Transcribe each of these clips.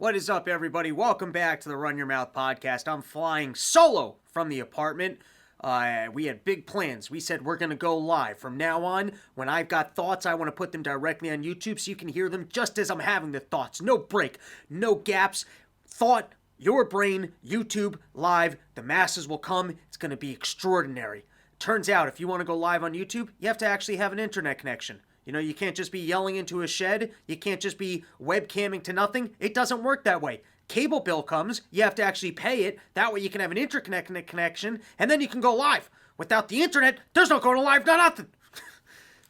What is up, everybody? Welcome back to the Run Your Mouth podcast. I'm flying solo from the apartment. We had big plans. We said we're going to go live. From now on, when I've got thoughts, I want to put them directly on YouTube so you can hear them just as I'm having the thoughts. No break, no gaps. Thought, your brain, YouTube, live. The masses will come. It's going to be extraordinary. Turns out, if you want to go live on YouTube, you have to actually have an internet connection. You know, you can't just be yelling into a shed. You can't just be webcamming to nothing. It doesn't work that way. Cable bill comes, you have to actually pay it. That way you can have an internet connection, and then you can go live. Without the internet, there's no going live, no nothing.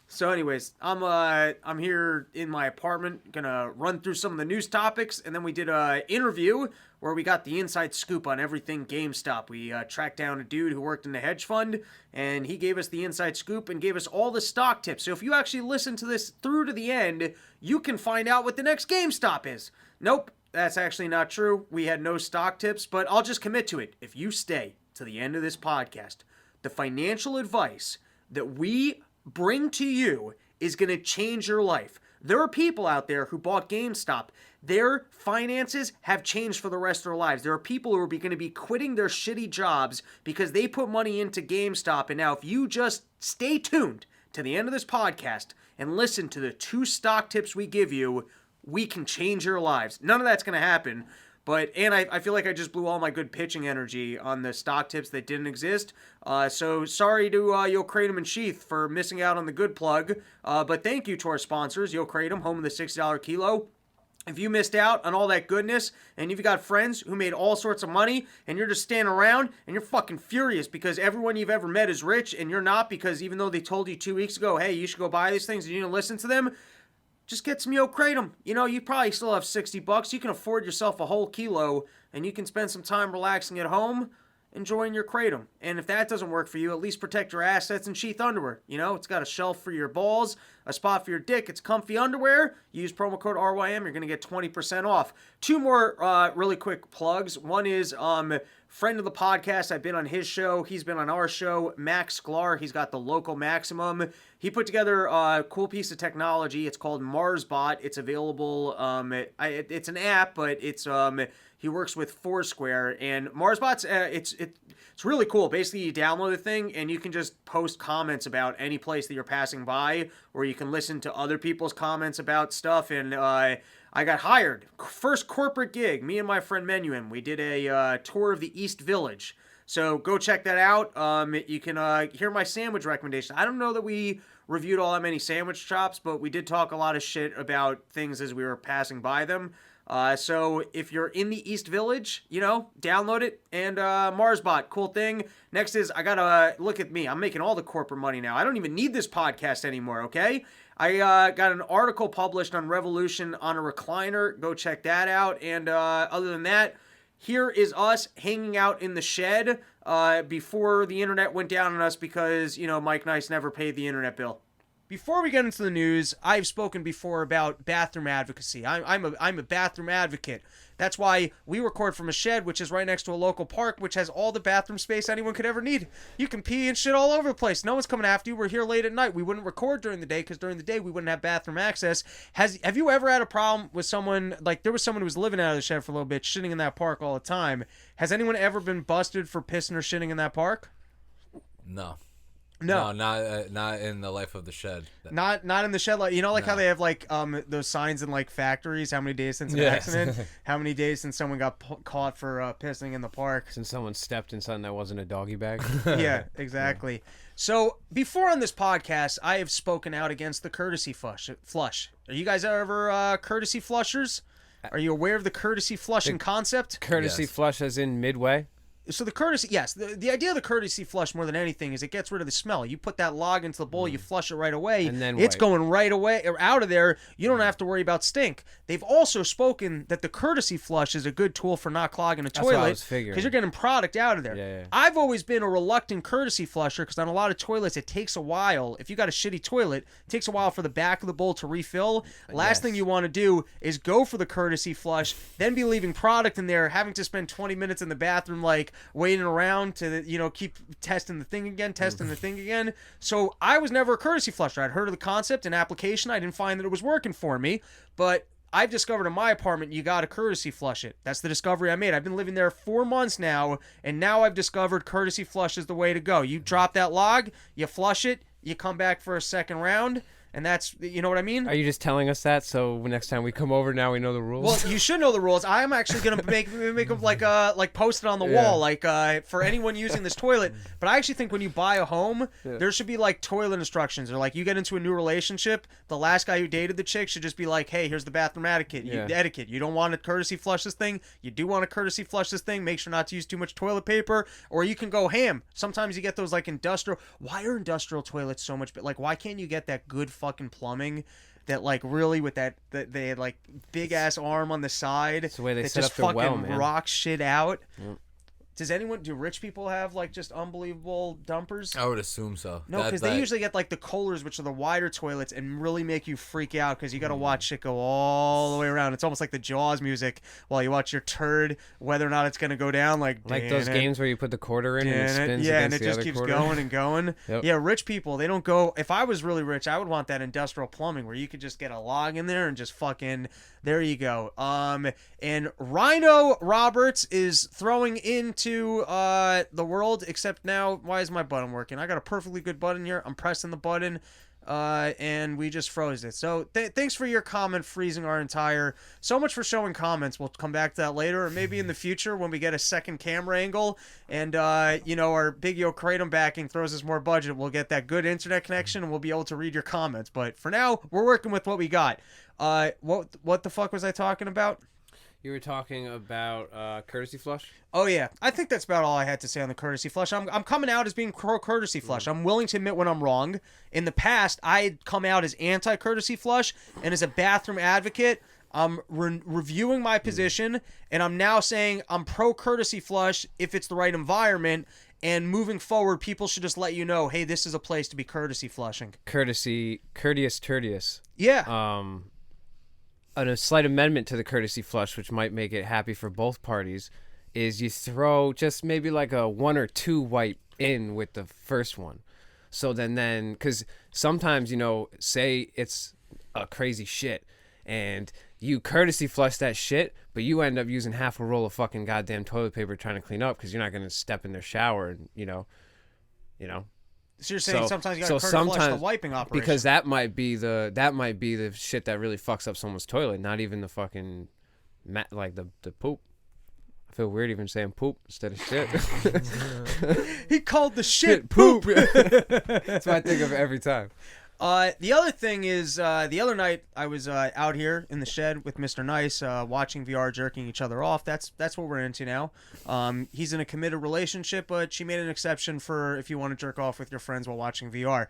So anyways, I'm here in my apartment, gonna run through some of the news topics, and then we did a interview where we got the inside scoop on everything GameStop. We tracked down a dude who worked in the hedge fund, and he gave us the inside scoop and gave us all the stock tips. So if you actually listen to this through to the end, you can find out what the next GameStop is. Nope, that's actually not true. We had no stock tips, but I'll just commit to it. If you stay to the end of this podcast, the financial advice that we bring to you is going to change your life. There are people out there who bought GameStop. Their finances have changed for the rest of their lives. There are people who are going to be quitting their shitty jobs because they put money into GameStop. And now if you just stay tuned to the end of this podcast and listen to the 2 stock tips we give you, we can change your lives. None of that's going to happen. And I feel like I just blew all my good pitching energy on the stock tips that didn't exist. So sorry to YOKRATOM and SHEATH for missing out on the good plug. But thank you to our sponsors, YOKRATOM, home of the $6 kilo. If you missed out on all that goodness, and you've got friends who made all sorts of money, and you're just standing around, and you're fucking furious because everyone you've ever met is rich, and you're not, because even though they told you 2 weeks ago, hey, you should go buy these things, and you didn't listen to them, just get some YOKRATOM. You know, you probably still have $60. You can afford yourself a whole kilo, and you can spend some time relaxing at home, enjoying your kratom. And if that doesn't work for you, at least protect your assets in SHEATH underwear. You know, it's got a shelf for your balls, a spot for your dick. It's comfy underwear. Use promo code RYM. You're going to get 20% off. 2 more really quick plugs. One is friend of the podcast. I've been on his show. He's been on our show. Max Sklar. He's got the local maximum. He put together a cool piece of technology. It's called MarsBot. It's available. It's an app, but it's he works with Foursquare, and MarsBot's it's really cool. Basically, you download the thing and you can just post comments about any place that you're passing by, or you can listen to other people's comments about stuff. And I got hired. First corporate gig. Me and my friend Menuhin. We did a tour of the East Village. So go check that out. You can hear my sandwich recommendation. I don't know that we reviewed all that many sandwich shops, but we did talk a lot of shit about things as we were passing by them. So if you're in the East Village, you know, download it. And MarsBot, cool thing. Next is, I gotta look at me. I'm making all the corporate money now. I don't even need this podcast anymore, okay? I got an article published on Revolution on a recliner. Go check that out. And other than that, here is us hanging out in the shed before the internet went down on us because, you know, Mike Nice never paid the internet bill. Before we get into the news, I've spoken before about bathroom advocacy. I'm a bathroom advocate. That's why we record from a shed, which is right next to a local park, which has all the bathroom space anyone could ever need. You can pee and shit all over the place. No one's coming after you. We're here late at night. We wouldn't record during the day because during the day we wouldn't have bathroom access. Have you ever had a problem with someone, like there was someone who was living out of the shed for a little bit, shitting in that park all the time. Has anyone ever been busted for pissing or shitting in that park? No. No, not in the life of the shed. Not in the shed. Like, you know, like how they have like those signs in like factories. How many days since an accident? How many days since someone got caught for pissing in the park? Since someone stepped in something that wasn't a doggy bag. Yeah, exactly. Yeah. So before on this podcast, I have spoken out against the courtesy flush. Are you guys ever courtesy flushers? Are you aware of the courtesy flushing concept? Courtesy flush as in midway? So the courtesy, yes, the idea of the courtesy flush more than anything is it gets rid of the smell. You put that log into the bowl, you flush it right away, and then it's going right away or out of there. You don't have to worry about stink. They've also spoken that the courtesy flush is a good tool for not clogging a toilet because you're getting product out of there. Yeah. I've always been a reluctant courtesy flusher because on a lot of toilets it takes a while. If you got a shitty toilet, it takes a while for the back of the bowl to refill. Last thing you want to do is go for the courtesy flush, then be leaving product in there, having to spend 20 minutes in the bathroom like waiting around to, you know, keep testing the thing again. So I was never a courtesy flusher. I'd heard of the concept and application. I didn't find that it was working for me, but I've discovered in my apartment, you got to courtesy flush it. That's the discovery I made. I've been living there 4 months now, and now I've discovered courtesy flush is the way to go. You drop that log, you flush it, you come back for a second round, and that's, you know what I mean? Are you just telling us that so next time we come over, now we know the rules? Well, you should know the rules. I'm actually gonna make them like post it on the wall, like for anyone using this toilet. But I actually think when you buy a home, there should be like toilet instructions, or like you get into a new relationship, the last guy who dated the chick should just be like, hey, here's the bathroom etiquette. Etiquette. You don't want to courtesy flush this thing. You do want to courtesy flush this thing. Make sure not to use too much toilet paper, or you can go ham. Sometimes you get those like industrial. Why are industrial toilets so much? Like, why can't you get that good fucking plumbing? That like really with that they had like big ass arm on the side. That's the way they that set just up their fucking well, man. rock shit out. Yep. Do rich people have like just unbelievable dumpers? I would assume so. No, because they usually get like the Kohlers, which are the wider toilets, and really make you freak out because you got to watch it go all the way around. It's almost like the Jaws music while you watch your turd, whether or not it's gonna go down. Like those games where you put the quarter in and it spins yeah, and against it the just other keeps quarter. going and going. Yep. Yeah, rich people, they don't go. If I was really rich, I would want that industrial plumbing where you could just get a log in there and just fucking. There you go. And Rhino Roberts is throwing into the world, except now, why is my button working? I got a perfectly good button here. I'm pressing the button, and we just froze it. So thanks for your comment, freezing our entire... So much for showing comments. We'll come back to that later, or maybe in the future when we get a second camera angle, and, our big YOKRATOM backing throws us more budget. We'll get that good internet connection, and we'll be able to read your comments. But for now, we're working with what we got. What the fuck was I talking about? You were talking about courtesy flush? Oh, yeah. I think that's about all I had to say on the courtesy flush. I'm coming out as being pro-courtesy flush. I'm willing to admit when I'm wrong. In the past, I'd come out as anti-courtesy flush, and as a bathroom advocate, I'm reviewing my position, and I'm now saying I'm pro-courtesy flush if it's the right environment, and moving forward, people should just let you know, hey, this is a place to be courtesy flushing. Courteous. Yeah. A slight amendment to the courtesy flush, which might make it happy for both parties, is you throw just maybe like a 1 or 2 wipe in with the first one. So then, because sometimes, say it's a crazy shit and you courtesy flush that shit, but you end up using half a roll of fucking goddamn toilet paper trying to clean up because you're not going to step in their shower and, So you're saying sometimes you got to flush the wiping operation. Because that might be the shit that really fucks up someone's toilet, not even the fucking like the poop. I feel weird even saying poop instead of shit. He called the shit poop. That's what I think of every time. The other thing is, the other night I was out here in the shed with Mr. Nice, watching VR jerking each other off. That's what we're into now. He's in a committed relationship, but she made an exception for if you want to jerk off with your friends while watching VR.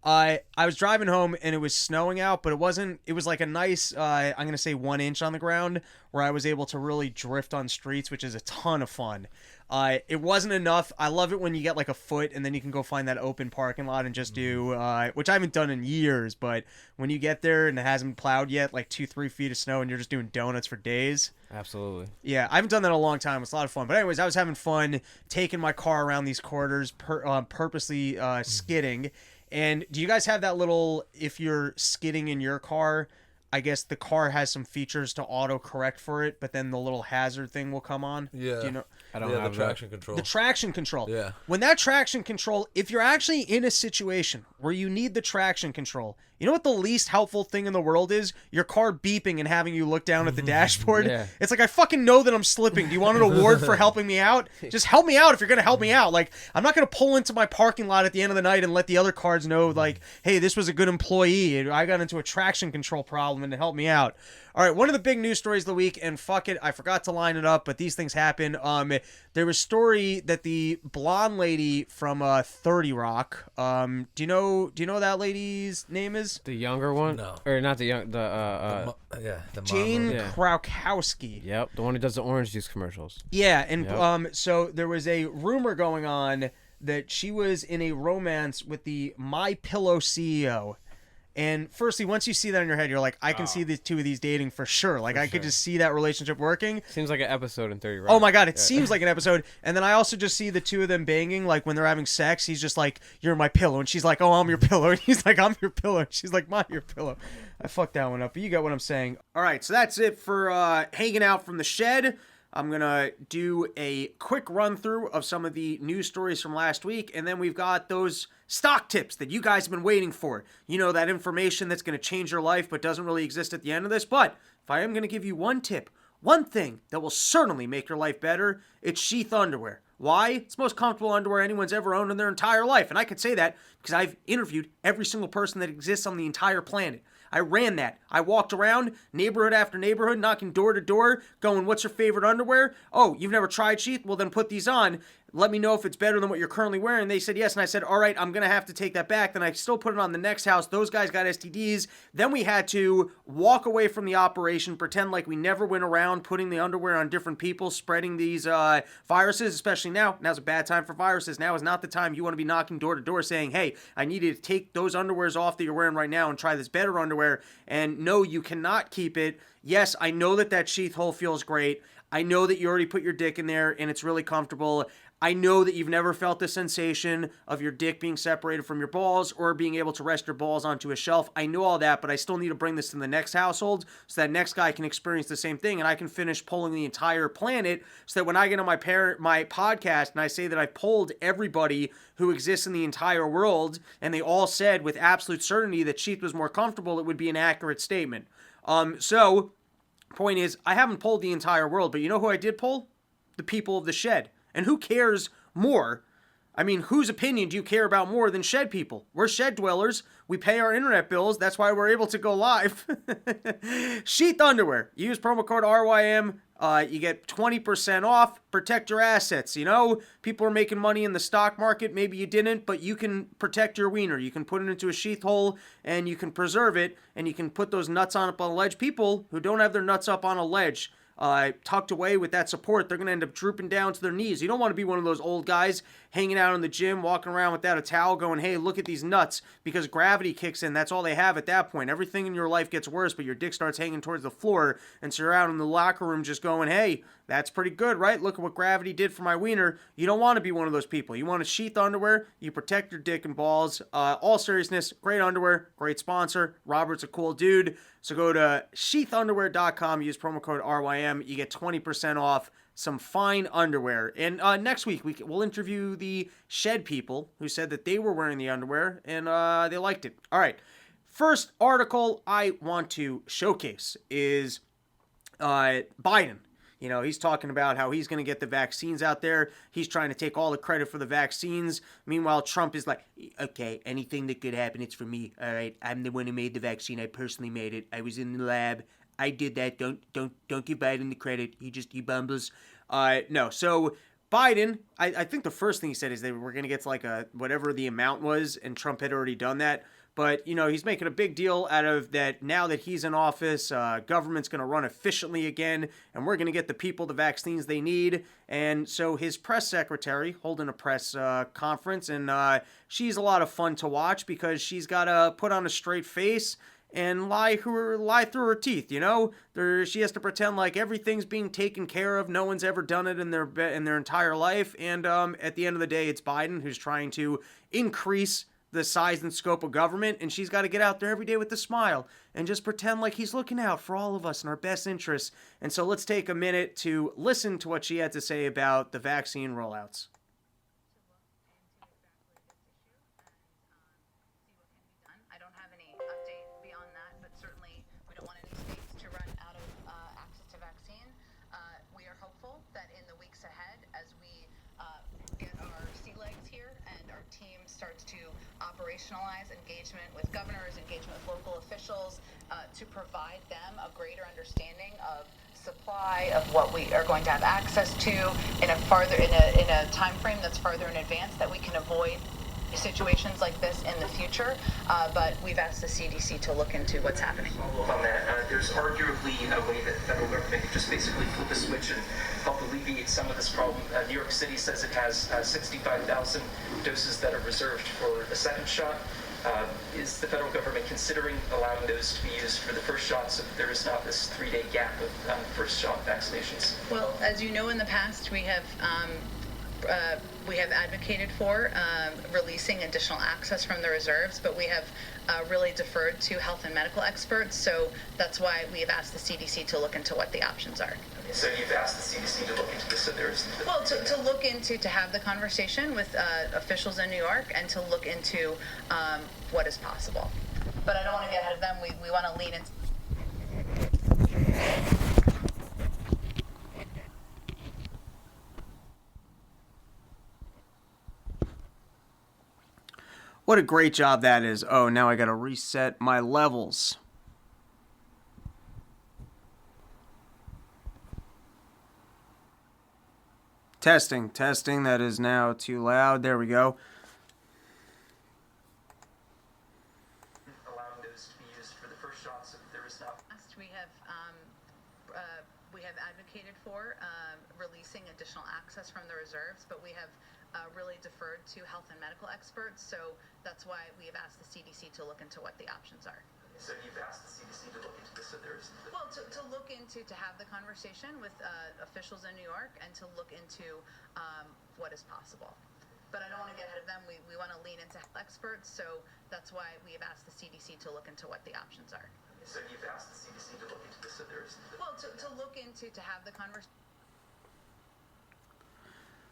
I was driving home and it was snowing out, but it wasn't. It was like a nice, I'm gonna say 1 inch on the ground, where I was able to really drift on streets, which is a ton of fun. It wasn't enough. I love it when you get like a foot and then you can go find that open parking lot and just do, which I haven't done in years, but when you get there and it hasn't plowed yet, like 2-3 feet of snow and you're just doing donuts for days. Absolutely. Yeah, I haven't done that in a long time. It's a lot of fun. But anyways, I was having fun taking my car around these corridors, purposely skidding. And do you guys have that little, if you're skidding in your car, I guess the car has some features to auto correct for it, but then the little hazard thing will come on. Yeah. Do you know? I don't have the traction control. The traction control. Yeah. When that traction control, if you're actually in a situation where you need the traction control, you know what the least helpful thing in the world is? Your car beeping and having you look down at the dashboard. Yeah. It's like, I fucking know that I'm slipping. Do you want an award for helping me out? Just help me out if you're going to help me out. Like, I'm not going to pull into my parking lot at the end of the night and let the other cars know, like, hey, this was a good employee. I got into a traction control problem and it helped me out. All right, one of the big news stories of the week, and fuck it, I forgot to line it up, but these things happen. There was a story that the blonde lady from 30 Rock, do you know that lady's name is? The younger one? No. Or not the the Jane mom. Yeah. Krakowski. Yep, the one who does the orange juice commercials. Yeah, and Yep. So there was a rumor going on that she was in a romance with the My Pillow CEO. And firstly, once you see that in your head, you're like, I can see the two of these dating for sure. Like, I could just see that relationship working. Seems like an episode in 30 Rock. Oh my God, it seems like an episode. And then I also just see the two of them banging, like when they're having sex. He's just like, you're my pillow. And she's like, oh, I'm your pillow. And he's like, I'm your pillow. And she's like, your pillow. I fucked that one up, but you got what I'm saying. All right, so that's it for hanging out from the shed. I'm going to do a quick run through of some of the news stories from last week, and then we've got those stock tips that you guys have been waiting for. You know, that information that's going to change your life but doesn't really exist at the end of this. But if I am going to give you one tip, one thing that will certainly make your life better, it's SHEATH underwear. Why? It's the most comfortable underwear anyone's ever owned in their entire life. And I can say that because I've interviewed every single person that exists on the entire planet. I ran that. I walked around neighborhood after neighborhood, knocking door to door, going, what's your favorite underwear? Oh, you've never tried SHEATH? Well, then put these on. Let me know if it's better than what you're currently wearing. They said yes, and I said, all right, I'm going to have to take that back. Then I still put it on the next house. Those guys got STDs. Then we had to walk away from the operation, pretend like we never went around putting the underwear on different people, spreading these viruses, especially now. Now's a bad time for viruses. Now is not the time you want to be knocking door to door saying, hey, I need you to take those underwears off that you're wearing right now and try this better underwear. And no, you cannot keep it. Yes, I know that SHEATH hole feels great. I know that you already put your dick in there and it's really comfortable. I know that you've never felt the sensation of your dick being separated from your balls or being able to rest your balls onto a shelf. I know all that, but I still need to bring this to the next household so that next guy can experience the same thing and I can finish polling the entire planet so that when I get on my podcast and I say that I've polled everybody who exists in the entire world and they all said with absolute certainty that SHEATH was more comfortable, it would be an accurate statement. So, point is, I haven't polled the entire world, but you know who I did poll? The people of the shed. And who cares more? I mean, whose opinion do you care about more than shed people? We're shed dwellers. We pay our internet bills. That's why we're able to go live. SHEATH underwear. Use promo code RYM. You get 20% off. Protect your assets. You know, people are making money in the stock market. Maybe you didn't, but you can protect your wiener. You can put it into a SHEATH hole and you can preserve it and you can put those nuts on up on a ledge. People who don't have their nuts up on a ledge tucked away with that support, they're going to end up drooping down to their knees. You don't want to be one of those old guys hanging out in the gym, walking around without a towel going, hey, look at these nuts, because gravity kicks in. That's all they have at that point. Everything in your life gets worse, but your dick starts hanging towards the floor, and so you're out in the locker room just going, hey, that's pretty good, right? Look at what gravity did for my wiener. You don't want to be one of those people. You want to SHEATH underwear. You protect your dick and balls. All seriousness, great underwear, great sponsor. Robert's a cool dude. So go to sheathunderwear.com, use promo code RYM. You get 20% off some fine underwear. And next week, we'll interview the shed people who said that they were wearing the underwear and they liked it. All right. First article I want to showcase is Biden. You know, he's talking about how he's going to get the vaccines out there. He's trying to take all the credit for the vaccines. Meanwhile, Trump is like, okay, anything that could happen, it's for me. All right, I'm the one who made the vaccine. I personally made it. I was in the lab. I did that. Don't give Biden the credit. He bumbles. No, so Biden, I think the first thing he said is they were going to get to like whatever the amount was, and Trump had already done that. But, you know, he's making a big deal out of that now that he's in office, government's going to run efficiently again, and we're going to get the people the vaccines they need. And so his press secretary holding a press conference, and she's a lot of fun to watch because she's got to put on a straight face and lie through her teeth, you know? She has to pretend like everything's being taken care of. No one's ever done it in their entire life. And at the end of the day, it's Biden who's trying to increase the size and scope of government, and she's got to get out there every day with a smile and just pretend like he's looking out for all of us and our best interests. And so let's take a minute to listen to what she had to say about the vaccine rollouts. I don't have any update beyond that, but certainly we don't want any states to run out of access to vaccine. We are hopeful that in the weeks ahead, as we get our sea legs here and our team starts to operationalize engagement with governors, engagement with local officials, to provide them a greater understanding of supply, of what we are going to have access to in a time frame that's farther in advance, that we can avoid situations like this in the future, but we've asked the CDC to look into what's happening. Follow up on that, there's arguably a way that the federal government could just basically flip a switch and help alleviate some of this problem. New York City says it has 65,000 doses that are reserved for the second shot. Is the federal government considering allowing those to be used for the first shot so that there is not this 3-day gap of first shot vaccinations? Well, as you know, in the past, we have we have advocated for releasing additional access from the reserves, but we have really deferred to health and medical experts. So that's why we have asked the CDC to look into what the options are. So you've asked the CDC to look into this, so there's... Well, to look into, to have the conversation with officials in New York and to look into what is possible. But I don't want to get ahead of them. We want to lean into... What a great job that is. Oh, now I got to reset my levels. Testing. That is now too loud. There we go. Allowing those to be used for the first shots if there is not... We have advocated for releasing additional access from the reserves, but we have really deferred to health and medical experts. So that's why we have asked the CDC to look into what the options are. So you've asked the CDC to look into this, so there's... Well, to look into, to have the conversation with officials in New York and to look into what is possible. But I don't want to get ahead of them. We want to lean into experts, so that's why we have asked the CDC to look into what the options are. So you've asked the CDC to look into this, so there's... Well, to look into, to have the conversation.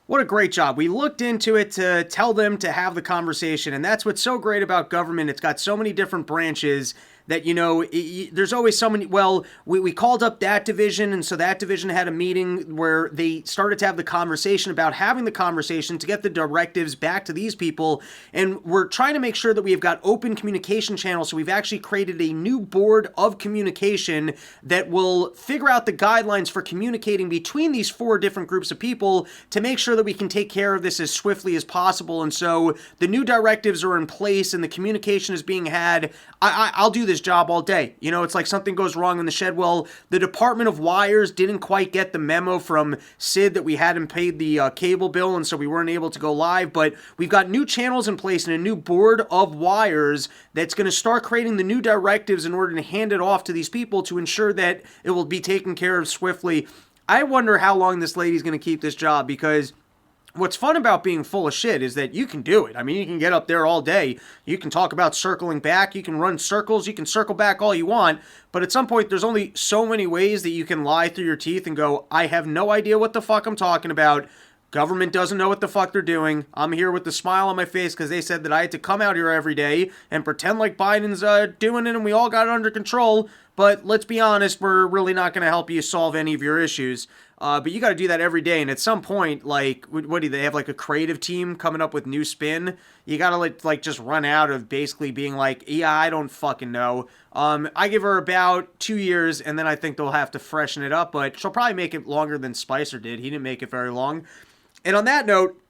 What a great job. We looked into it to tell them to have the conversation, and that's what's so great about government. It's got so many different branches that, you know, there's always so many. Well, we called up that division, and so that division had a meeting where they started to have the conversation about having the conversation to get the directives back to these people, and we're trying to make sure that we've got open communication channels, so we've actually created a new board of communication that will figure out the guidelines for communicating between these 4 different groups of people to make sure that we can take care of this as swiftly as possible. And so the new directives are in place and the communication is being had. I'll do this job all day. You know, it's like something goes wrong in the shed. Well, the Department of Wires didn't quite get the memo from Sid that we hadn't paid the cable bill, and so we weren't able to go live. But we've got new channels in place and a new board of wires that's going to start creating the new directives in order to hand it off to these people to ensure that it will be taken care of swiftly. I wonder how long this lady's going to keep this job, because what's fun about being full of shit is that you can do it. I mean, you can get up there all day. You can talk about circling back. You can run circles. You can circle back all you want. But at some point, there's only so many ways that you can lie through your teeth and go, I have no idea what the fuck I'm talking about. Government doesn't know what the fuck they're doing. I'm here with the smile on my face because they said that I had to come out here every day and pretend like Biden's doing it and we all got it under control. But let's be honest, we're really not going to help you solve any of your issues. But you got to do that every day. And at some point, like, what do they have, like a creative team coming up with new spin? You got to like just run out of basically being like, yeah, I don't fucking know. I give her about 2 years and then I think they'll have to freshen it up. But she'll probably make it longer than Spicer did. He didn't make it very long. And on that note,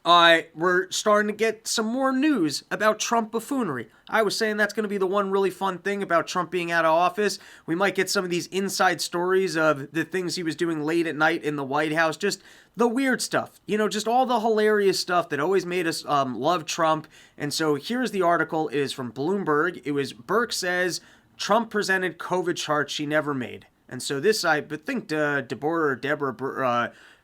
we're starting to get some more news about Trump buffoonery. I was saying that's going to be the one really fun thing about Trump being out of office. We might get some of these inside stories of the things he was doing late at night in the White House, just the weird stuff, you know, just all the hilarious stuff that always made us love Trump. And so here's the article. It is from Bloomberg. It was Burke says Trump presented COVID charts she never made. And so this, I think Deborah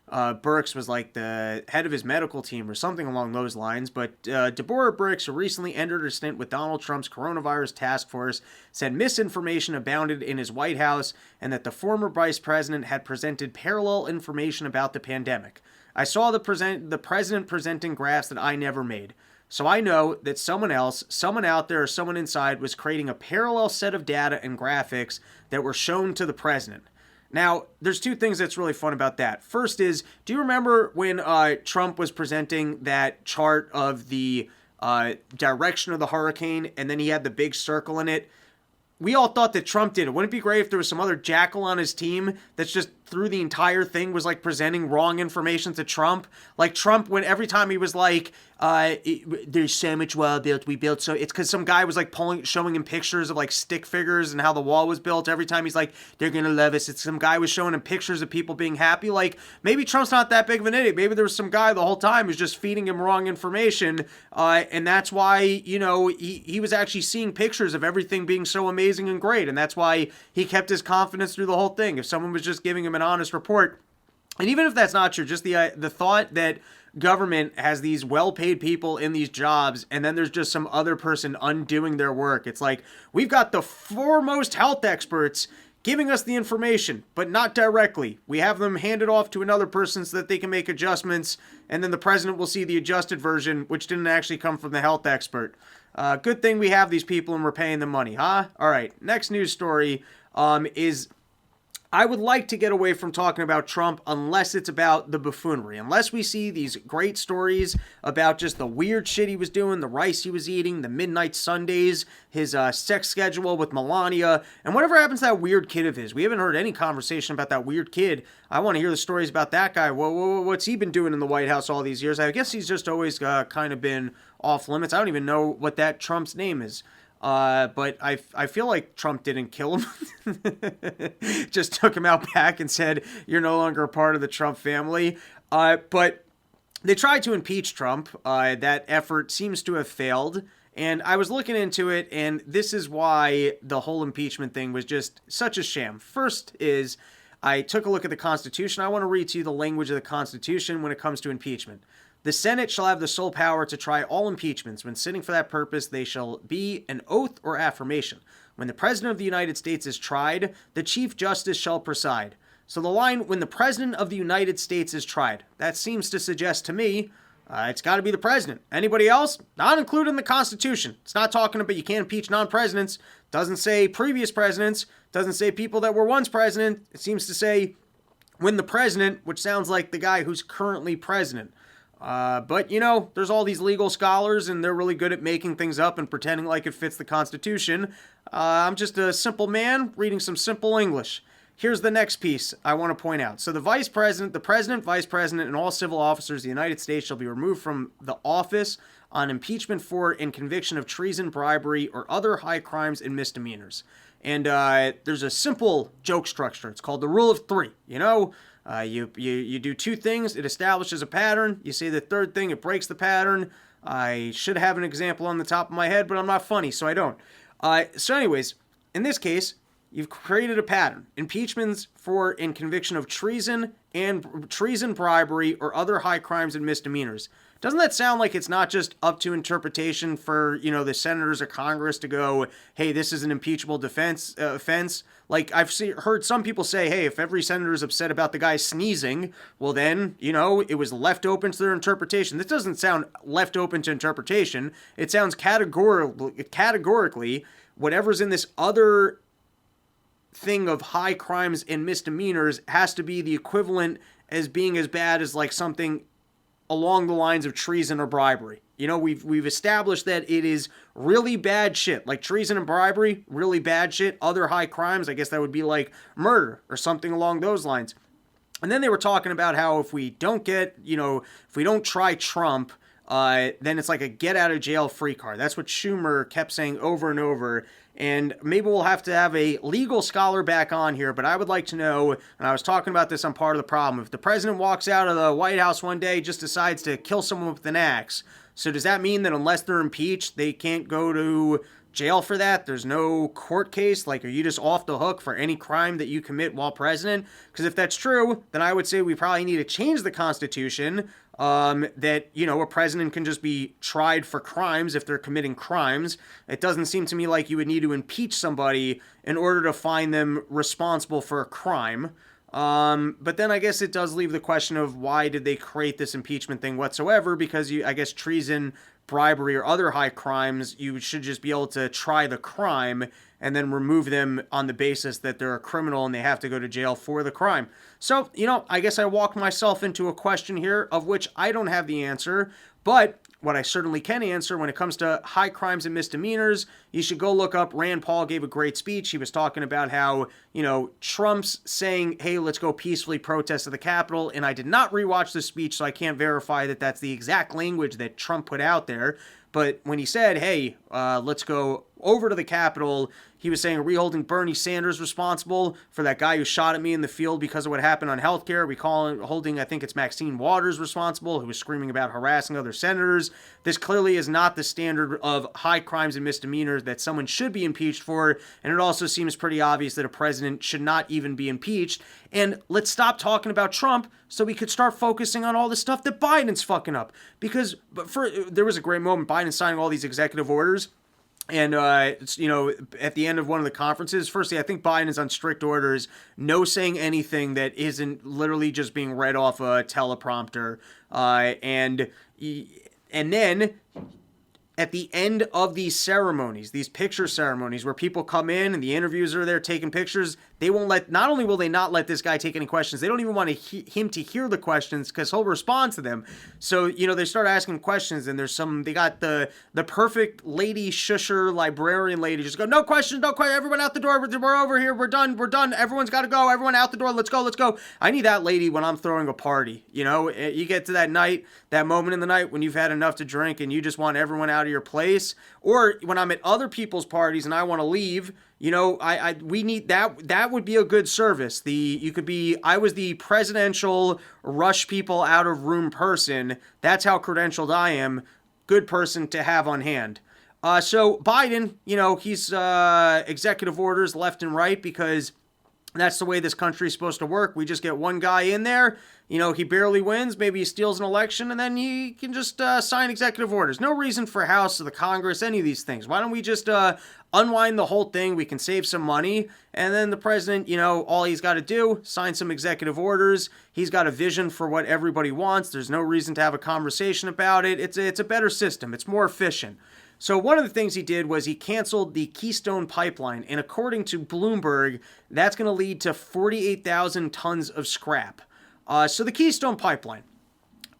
Birx was like the head of his medical team or something along those lines. But Deborah Birx, who recently entered her stint with Donald Trump's coronavirus task force, said misinformation abounded in his White House and that the former vice president had presented parallel information about the pandemic. I saw the president presenting graphs that I never made. So I know that someone else, someone out there or someone inside was creating a parallel set of data and graphics that were shown to the president. Now, there's 2 things that's really fun about that. First is, do you remember when Trump was presenting that chart of the direction of the hurricane, and then he had the big circle in it? We all thought that Trump did it. Wouldn't it be great if there was some other jackal on his team that's just through the entire thing was like presenting wrong information to Trump? Like Trump, when every time he was like, there's so much wall built, we built so, it's because some guy was like showing him pictures of like stick figures and how the wall was built. Every time he's like, they're gonna love us. It's some guy was showing him pictures of people being happy. Like maybe Trump's not that big of an idiot. Maybe there was some guy the whole time who's just feeding him wrong information, and that's why, you know, he was actually seeing pictures of everything being so amazing and great, and that's why he kept his confidence through the whole thing. If someone was just giving him an honest report, And even if that's not true, just the thought that government has these well-paid people in these jobs, and then there's just some other person undoing their work. It's like, we've got the foremost health experts giving us the information, but not directly. We have them handed off to another person so that they can make adjustments, and then the president will see the adjusted version, which didn't actually come from the health expert. Good thing we have these people and we're paying them money, huh? All right, next news story is... I would like to get away from talking about Trump unless it's about the buffoonery. Unless we see these great stories about just the weird shit he was doing, the rice he was eating, the midnight Sundays, his sex schedule with Melania, and whatever happens to that weird kid of his. We haven't heard any conversation about that weird kid. I want to hear the stories about that guy. What's he been doing in the White House all these years? I guess he's just always kind of been off limits. I don't even know what that Trump's name is. But I feel like Trump didn't kill him. Just took him out back and said, you're no longer a part of the Trump family. But they tried to impeach Trump. That effort seems to have failed. And I was looking into it, and this is why the whole impeachment thing was just such a sham. First is, I took a look at the Constitution. I want to read to you the language of the Constitution when it comes to impeachment. The Senate shall have the sole power to try all impeachments. When sitting for that purpose, they shall be an oath or affirmation. When the President of the United States is tried, the Chief Justice shall preside. So the line, when the President of the United States is tried, that seems to suggest to me, it's got to be the President. Anybody else? Not included in the Constitution. It's not talking about you can't impeach non-presidents. Doesn't say previous presidents. Doesn't say people that were once president. It seems to say when the President, which sounds like the guy who's currently president. But, you know, there's all these legal scholars, and they're really good at making things up and pretending like it fits the Constitution. I'm just a simple man reading some simple English. Here's the next piece I want to point out. So the president, vice president, and all civil officers of the United States shall be removed from the office on impeachment for and conviction of treason, bribery, or other high crimes and misdemeanors. And there's a simple joke structure. It's called the rule of three. You know, you do two things, it establishes a pattern. You say the third thing, it breaks the pattern. I should have an example on the top of my head, but I'm not funny, so I don't. So anyways, in this case, you've created a pattern. Impeachments for and conviction of treason, bribery, or other high crimes and misdemeanors. Doesn't that sound like it's not just up to interpretation for, you know, the senators or Congress to go, hey, this is an impeachable offense? Like, I've heard some people say, hey, if every senator is upset about the guy sneezing, well then, you know, it was left open to their interpretation. This doesn't sound left open to interpretation. It sounds categorically, whatever's in this other thing of high crimes and misdemeanors has to be the equivalent as being as bad as like something along the lines of treason or bribery. You know, we've established that it is really bad shit, like treason and bribery, really bad shit. Other high crimes, I guess that would be like murder or something along those lines. And then they were talking about how if we don't try Trump, then it's like a get out of jail free card. That's what Schumer kept saying over and over. And maybe we'll have to have a legal scholar back on here, but I would like to know, and I was talking about this on Part of the Problem, if the president walks out of the White House one day, just decides to kill someone with an axe, so does that mean that unless they're impeached, they can't go to jail for that? There's no court case? Like, are you just off the hook for any crime that you commit while president? Because if that's true, then I would say we probably need to change the Constitution, that, you know, a president can just be tried for crimes if they're committing crimes. It doesn't seem to me like you would need to impeach somebody in order to find them responsible for a crime. But then I guess it does leave the question of why did they create this impeachment thing whatsoever? Because I guess treason, bribery, or other high crimes, you should just be able to try the crime and then remove them on the basis that they're a criminal and they have to go to jail for the crime. So, you know, I guess I walked myself into a question here of which I don't have the answer, but what I certainly can answer when it comes to high crimes and misdemeanors, you should go look up. Rand Paul gave a great speech. He was talking about how, you know, Trump's saying, hey, let's go peacefully protest at the Capitol. And I did not rewatch the speech, so I can't verify that that's the exact language that Trump put out there. But when he said, hey, let's go over to the Capitol, he was saying, are we holding Bernie Sanders responsible for that guy who shot at me in the field because of what happened on healthcare? We call it holding, I think it's Maxine Waters responsible, who was screaming about harassing other senators. This clearly is not the standard of high crimes and misdemeanors that someone should be impeached for. And it also seems pretty obvious that a president should not even be impeached. And let's stop talking about Trump so we could start focusing on all the stuff that Biden's fucking up. Because there was a great moment, Biden signing all these executive orders. And, at the end of one of the conferences, firstly, I think Biden is on strict orders, no saying anything that isn't literally just being read off a teleprompter. And then at the end of these ceremonies, these picture ceremonies where people come in and the interviewers are there taking pictures, they won't let, not only will they not let this guy take any questions, they don't even want him to hear the questions because he'll respond to them. So, they start asking questions and they got the perfect lady shusher librarian lady just go, no questions, everyone out the door, we're over here, we're done, everyone's got to go, everyone out the door, let's go. I need that lady when I'm throwing a party, you get to that night, that moment in the night when you've had enough to drink and you just want everyone out of your place, or when I'm at other people's parties and I want to leave, we need that would be a good service. I was the presidential rush people out of room person. That's how credentialed I am. Good person to have on hand. So Biden, he's executive orders left and right because that's the way this country is supposed to work. We just get one guy in there, he barely wins, maybe he steals an election, and then he can just sign executive orders. No reason for House or the Congress, any of these things. Why don't we just unwind the whole thing? We can save some money, and then the president, all he's got to do, sign some executive orders. He's got a vision for what everybody wants. There's no reason to have a conversation about it. It's a better system. It's more efficient. So one of the things he did was he canceled the Keystone Pipeline, and according to Bloomberg, that's going to lead to 48,000 tons of scrap. So the Keystone Pipeline,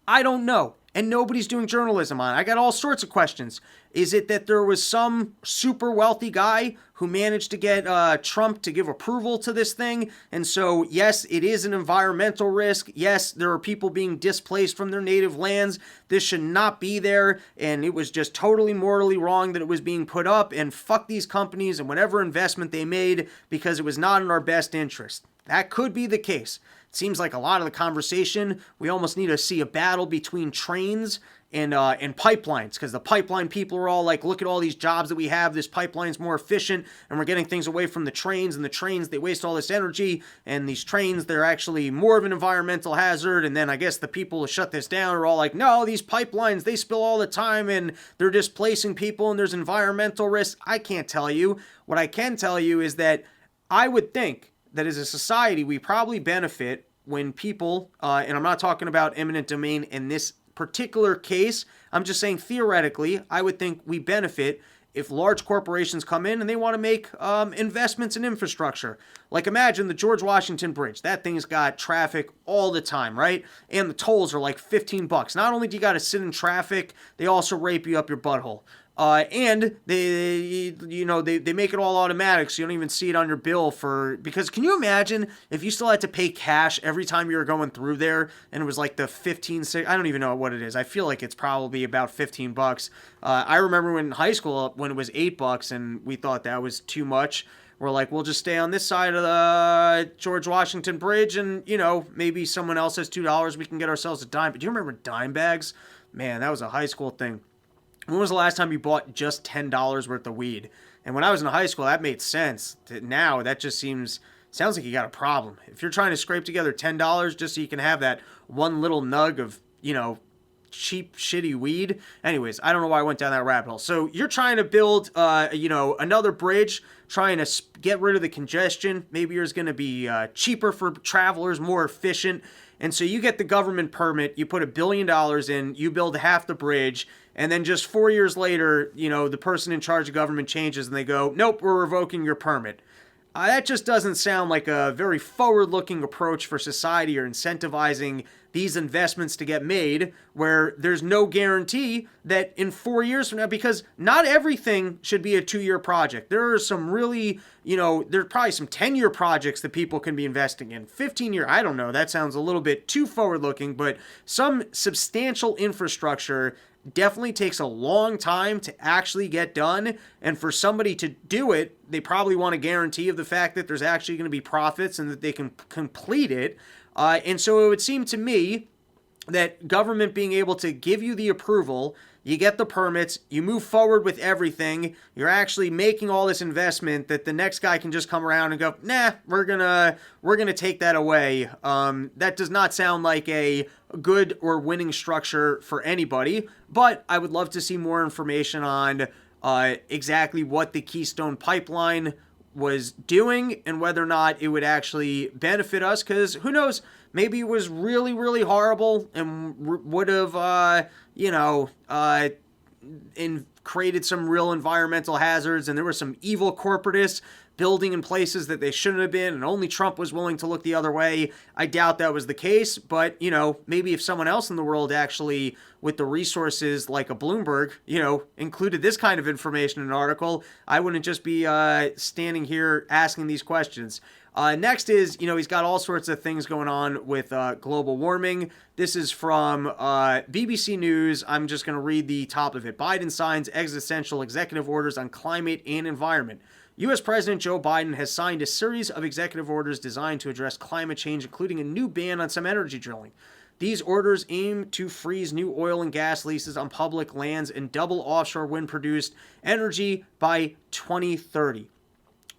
I don't know, and nobody's doing journalism on it. I got all sorts of questions. Is it that there was some super wealthy guy who managed to get Trump to give approval to this thing? And so, yes, it is an environmental risk. Yes, there are people being displaced from their native lands. This should not be there. And it was just totally morally wrong that it was being put up. And fuck these companies and whatever investment they made because it was not in our best interest. That could be the case. It seems like a lot of the conversation, we almost need to see a battle between trains and pipelines, because the pipeline people are all like, look at all these jobs that we have, this pipeline's more efficient, and we're getting things away from the trains, and the trains, they waste all this energy, and these trains, they're actually more of an environmental hazard. And then I guess the people who shut this down are all like, no, these pipelines, they spill all the time, and they're displacing people, and there's environmental risks. I can't tell you. What I can tell you is that I would think that as a society, we probably benefit when people, and I'm not talking about eminent domain in this particular case, I'm just saying theoretically, I would think we benefit if large corporations come in and they want to make investments in infrastructure. Like imagine the George Washington Bridge. That thing's got traffic all the time, right? And the tolls are like $15. Not only do you got to sit in traffic, they also rape you up your butthole. And they make it all automatic, so you don't even see it on your bill because can you imagine if you still had to pay cash every time you were going through there and it was like the 15, I don't even know what it is. I feel like it's probably about $15. I remember when in high school when it was $8 and we thought that was too much. We're like, we'll just stay on this side of the George Washington Bridge and, maybe someone else has $2. We can get ourselves a dime. But do you remember dime bags? Man, that was a high school thing. When was the last time you bought just $10 worth of weed? And when I was in high school, that made sense. Now, that just sounds like you got a problem. If you're trying to scrape together $10 just so you can have that one little nug of, cheap, shitty weed. Anyways, I don't know why I went down that rabbit hole. So you're trying to build, another bridge, trying to get rid of the congestion. Maybe yours going to be cheaper for travelers, more efficient. And so you get the government permit, you put $1 billion in, you build half the bridge, and then just 4 years later, the person in charge of government changes and they go, nope, we're revoking your permit. That just doesn't sound like a very forward-looking approach for society or incentivizing these investments to get made, where there's no guarantee that in 4 years from now, because not everything should be a 2-year project. There are some really, there's probably some 10-year projects that people can be investing in. 15-year, I don't know, that sounds a little bit too forward-looking, but some substantial infrastructure definitely takes a long time to actually get done. And for somebody to do it, they probably want a guarantee of the fact that there's actually going to be profits and that they can complete it. And so it would seem to me that government being able to give you the approval, you get the permits, you move forward with everything, you're actually making all this investment, that the next guy can just come around and go, nah, we're gonna take that away. That does not sound like a good or winning structure for anybody, but I would love to see more information on exactly what the Keystone Pipeline was doing and whether or not it would actually benefit us, because who knows, maybe it was really, really horrible and would have, created some real environmental hazards, and there were some evil corporatists building in places that they shouldn't have been, and only Trump was willing to look the other way. I doubt that was the case, but, maybe if someone else in the world actually, with the resources like a Bloomberg, included this kind of information in an article, I wouldn't just be standing here asking these questions. Next is, he's got all sorts of things going on with global warming. This is from BBC News. I'm just going to read the top of it. Biden signs existential executive orders on climate and environment. U.S. President Joe Biden has signed a series of executive orders designed to address climate change, including a new ban on some energy drilling. These orders aim to freeze new oil and gas leases on public lands and double offshore wind-produced energy by 2030.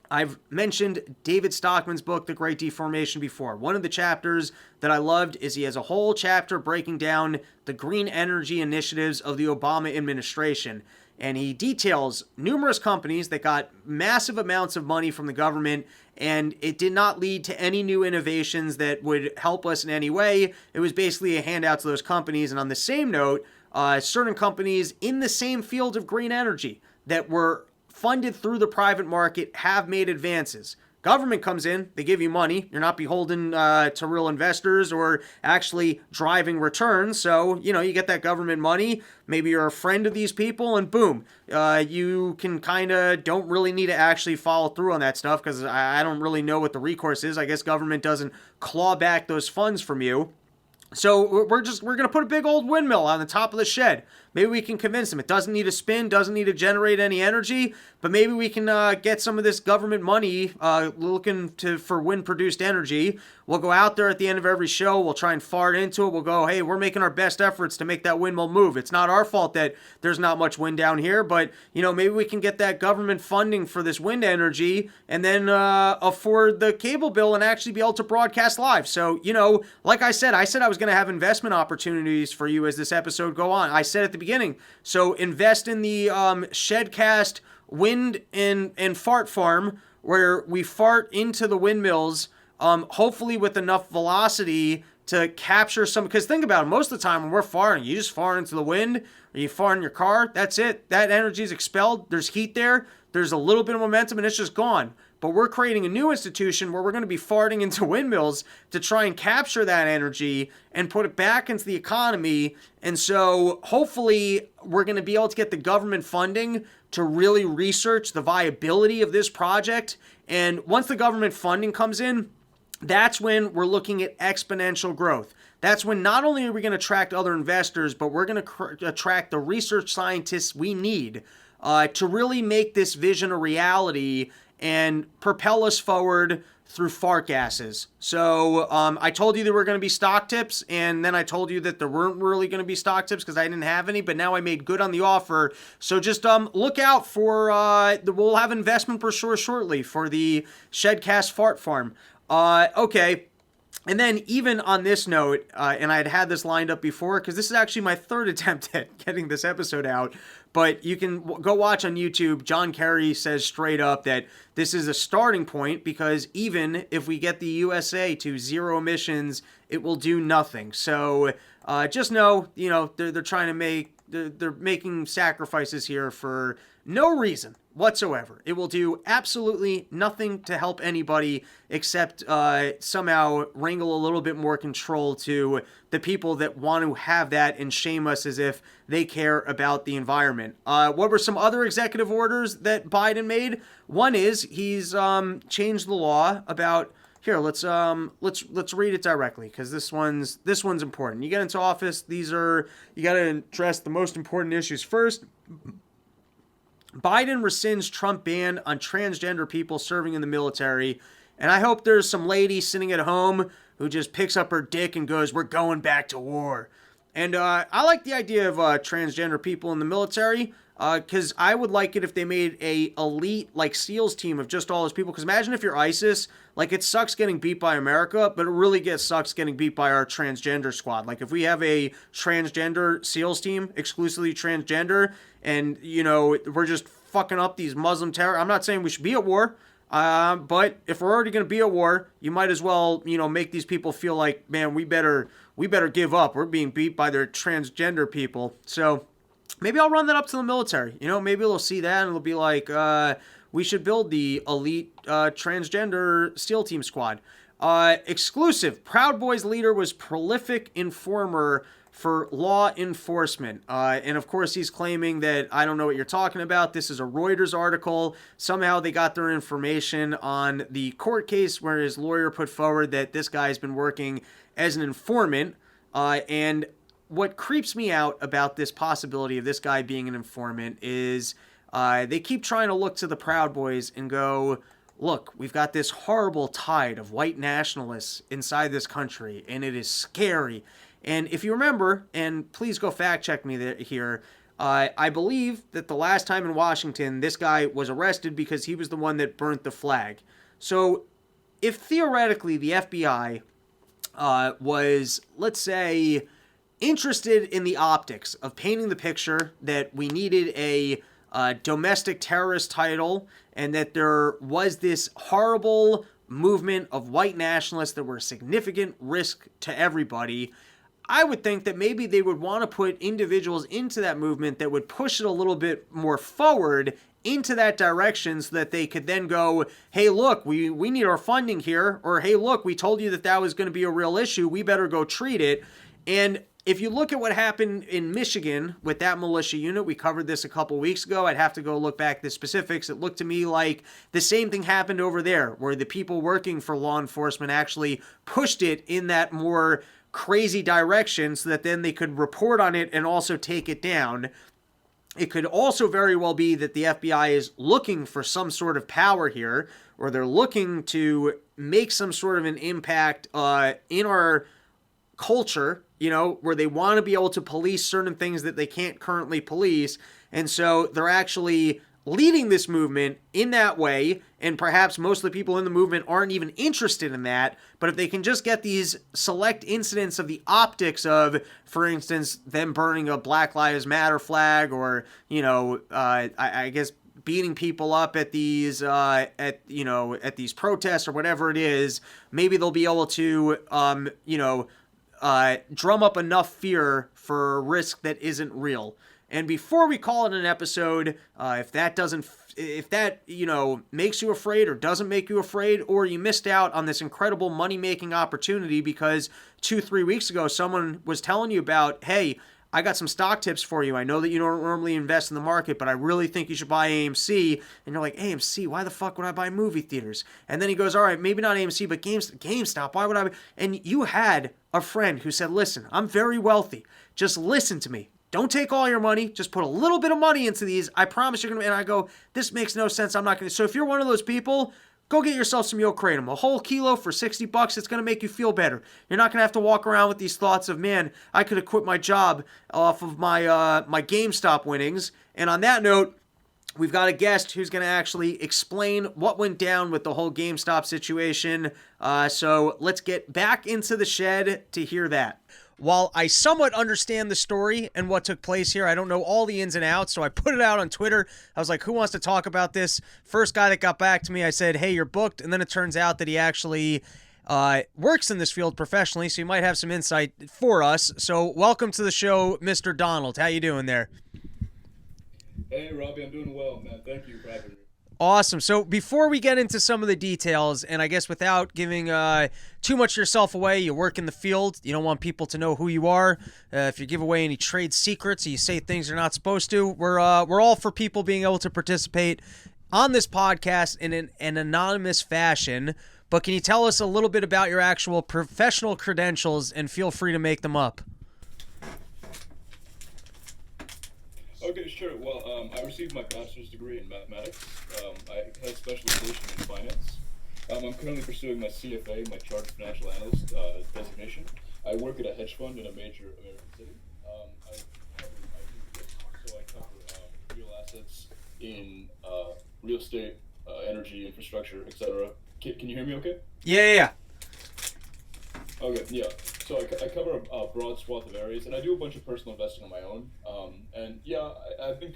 I've mentioned David Stockman's book, The Great Deformation, before. One of the chapters that I loved is he has a whole chapter breaking down the green energy initiatives of the Obama administration. And he details numerous companies that got massive amounts of money from the government, and it did not lead to any new innovations that would help us in any way. It was basically a handout to those companies. And on the same note, certain companies in the same field of green energy that were funded through the private market have made advances. Government comes in, they give you money. You're not beholden to real investors or actually driving returns. So, you get that government money. Maybe you're a friend of these people, and boom, you can don't really need to actually follow through on that stuff, because I don't really know what the recourse is. I guess government doesn't claw back those funds from you. So we're going to put a big old windmill on the top of the shed. Maybe we can convince them it doesn't need to spin, doesn't need to generate any energy, but maybe we can get some of this government money looking for wind-produced energy. We'll go out there at the end of every show. We'll try and fart into it. We'll go, hey, we're making our best efforts to make that windmill move. It's not our fault that there's not much wind down here, but, maybe we can get that government funding for this wind energy and then afford the cable bill and actually be able to broadcast live. So, like I said I was going to have investment opportunities for you as this episode go on. I said at the beginning, so invest in the ShedCast wind and fart farm, where we fart into the windmills, hopefully with enough velocity to capture some, because think about it, most of the time when we're farting, you just fart into the wind, or you fart in your car, that's it. That energy is expelled, there's heat there, there's a little bit of momentum, and it's just gone. But we're creating a new institution where we're going to be farting into windmills to try and capture that energy and put it back into the economy. And so hopefully we're going to be able to get the government funding to really research the viability of this project. And once the government funding comes in, that's when we're looking at exponential growth. That's when not only are we going to attract other investors, but we're going to attract the research scientists we need to really make this vision a reality and propel us forward through fart gases. So I told you there were going to be stock tips, and then I told you that there weren't really going to be stock tips because I didn't have any, but now I made good on the offer. So just look out for, we'll have investment brochure shortly for the ShedCast fart farm. Okay. And then even on this note, and I had this lined up before, because this is actually my third attempt at getting this episode out, but you can go watch on YouTube. John Kerry says straight up that this is a starting point, because even if we get the USA to zero emissions, it will do nothing. So just know, they're trying to they're making sacrifices here for no reason whatsoever. It will do absolutely nothing to help anybody except somehow wrangle a little bit more control to the people that want to have that and shame us as if they care about the environment. What were some other executive orders that Biden made? One is he's changed the law about Here, let's read it directly, because this one's important. You get into office, you got to address the most important issues first. Biden rescinds Trump ban on transgender people serving in the military. And I hope there's some lady sitting at home who just picks up her dick and goes, "We're going back to war." And I like the idea of transgender people in the military, because I would like it if they made a elite, like, SEALs team of just all those people. Because imagine if you're ISIS, like, it sucks getting beat by America, but it really sucks getting beat by our transgender squad. Like, if we have a transgender SEALs team, exclusively transgender, and, you know, we're just fucking up these Muslim terror. I'm not saying we should be at war, but if we're already going to be at war, you might as well, you know, make these people feel like, man, we better give up. We're being beat by their transgender people. So maybe I'll run that up to the military. You know, maybe they'll see that and they'll be like, we should build the elite transgender SEAL team squad. Exclusive. Proud Boys leader was prolific informer for law enforcement. And of course, he's claiming that I don't know what you're talking about. This is a Reuters article. Somehow they got their information on the court case where his lawyer put forward that this guy's been working as an informant. And what creeps me out about this possibility of this guy being an informant is they keep trying to look to the Proud Boys and go, look, we've got this horrible tide of white nationalists inside this country, and it is scary. And if you remember, and please go fact check me here, I believe that the last time in Washington, this guy was arrested because he was the one that burnt the flag. So if theoretically the FBI was, let's say, interested in the optics of painting the picture that we needed a domestic terrorist title and that there was this horrible movement of white nationalists that were a significant risk to everybody, I would think that maybe they would want to put individuals into that movement that would push it a little bit more forward into that direction so that they could then go, hey, look, we need our funding here, or hey, look, we told you that was going to be a real issue. We better go treat it. And if you look at what happened in Michigan with that militia unit, we covered this a couple weeks ago. I'd have to go look back at the specifics. It looked to me like the same thing happened over there, where the people working for law enforcement actually pushed it in that more crazy direction so that then they could report on it and also take it down. It could also very well be that the FBI is looking for some sort of power here, or they're looking to make some sort of an impact in our culture, you know, where they want to be able to police certain things that they can't currently police. And so they're actually leading this movement in that way, and perhaps most of the people in the movement aren't even interested in that. But if they can just get these select incidents of the optics of, for instance, them burning a Black Lives Matter flag, or, you know, I guess beating people up at these these protests or whatever it is, maybe they'll be able to drum up enough fear for a risk that isn't real. And before we call it an episode, if that makes you afraid or doesn't make you afraid, or you missed out on this incredible money-making opportunity because 2-3 weeks ago someone was telling you about, hey, I got some stock tips for you. I know that you don't normally invest in the market, but I really think you should buy AMC. And you're like, AMC? Why the fuck would I buy movie theaters? And then he goes, all right, maybe not AMC, but GameStop. Why would I? And you had a friend who said, listen, I'm very wealthy. Just listen to me. Don't take all your money. Just put a little bit of money into these. I promise you're going to... And I go, this makes no sense. I'm not going to... So if you're one of those people, go get yourself some YOKRATOM. A whole kilo for $60. It's going to make you feel better. You're not going to have to walk around with these thoughts of, man, I could have quit my job off of my GameStop winnings. And on that note, we've got a guest who's going to actually explain what went down with the whole GameStop situation. So let's get back into the shed to hear that. While I somewhat understand the story and what took place here, I don't know all the ins and outs, so I put it out on Twitter. I was like, who wants to talk about this? First guy that got back to me, I said, hey, you're booked. And then it turns out that he actually works in this field professionally, so he might have some insight for us. So welcome to the show, Mr. Donald. How you doing there? Hey, Robbie, I'm doing well, man. Thank you for having me. Awesome. So before we get into some of the details, and I guess without giving too much of yourself away, you work in the field. You don't want people to know who you are. If you give away any trade secrets, or you say things you're not supposed to, we're all for people being able to participate on this podcast in an anonymous fashion. but can you tell us a little bit about your actual professional credentials, and feel free to make them up? Okay, sure. Well, I received my bachelor's degree in mathematics. I had a specialization in finance. I'm currently pursuing my CFA, my Chartered Financial Analyst designation. I work at a hedge fund in a major American city. I cover real assets in real estate, energy, infrastructure, etc. Can you hear me okay? Yeah. Okay, yeah. So I cover a broad swath of areas, and I do a bunch of personal investing on my own. And yeah, I've been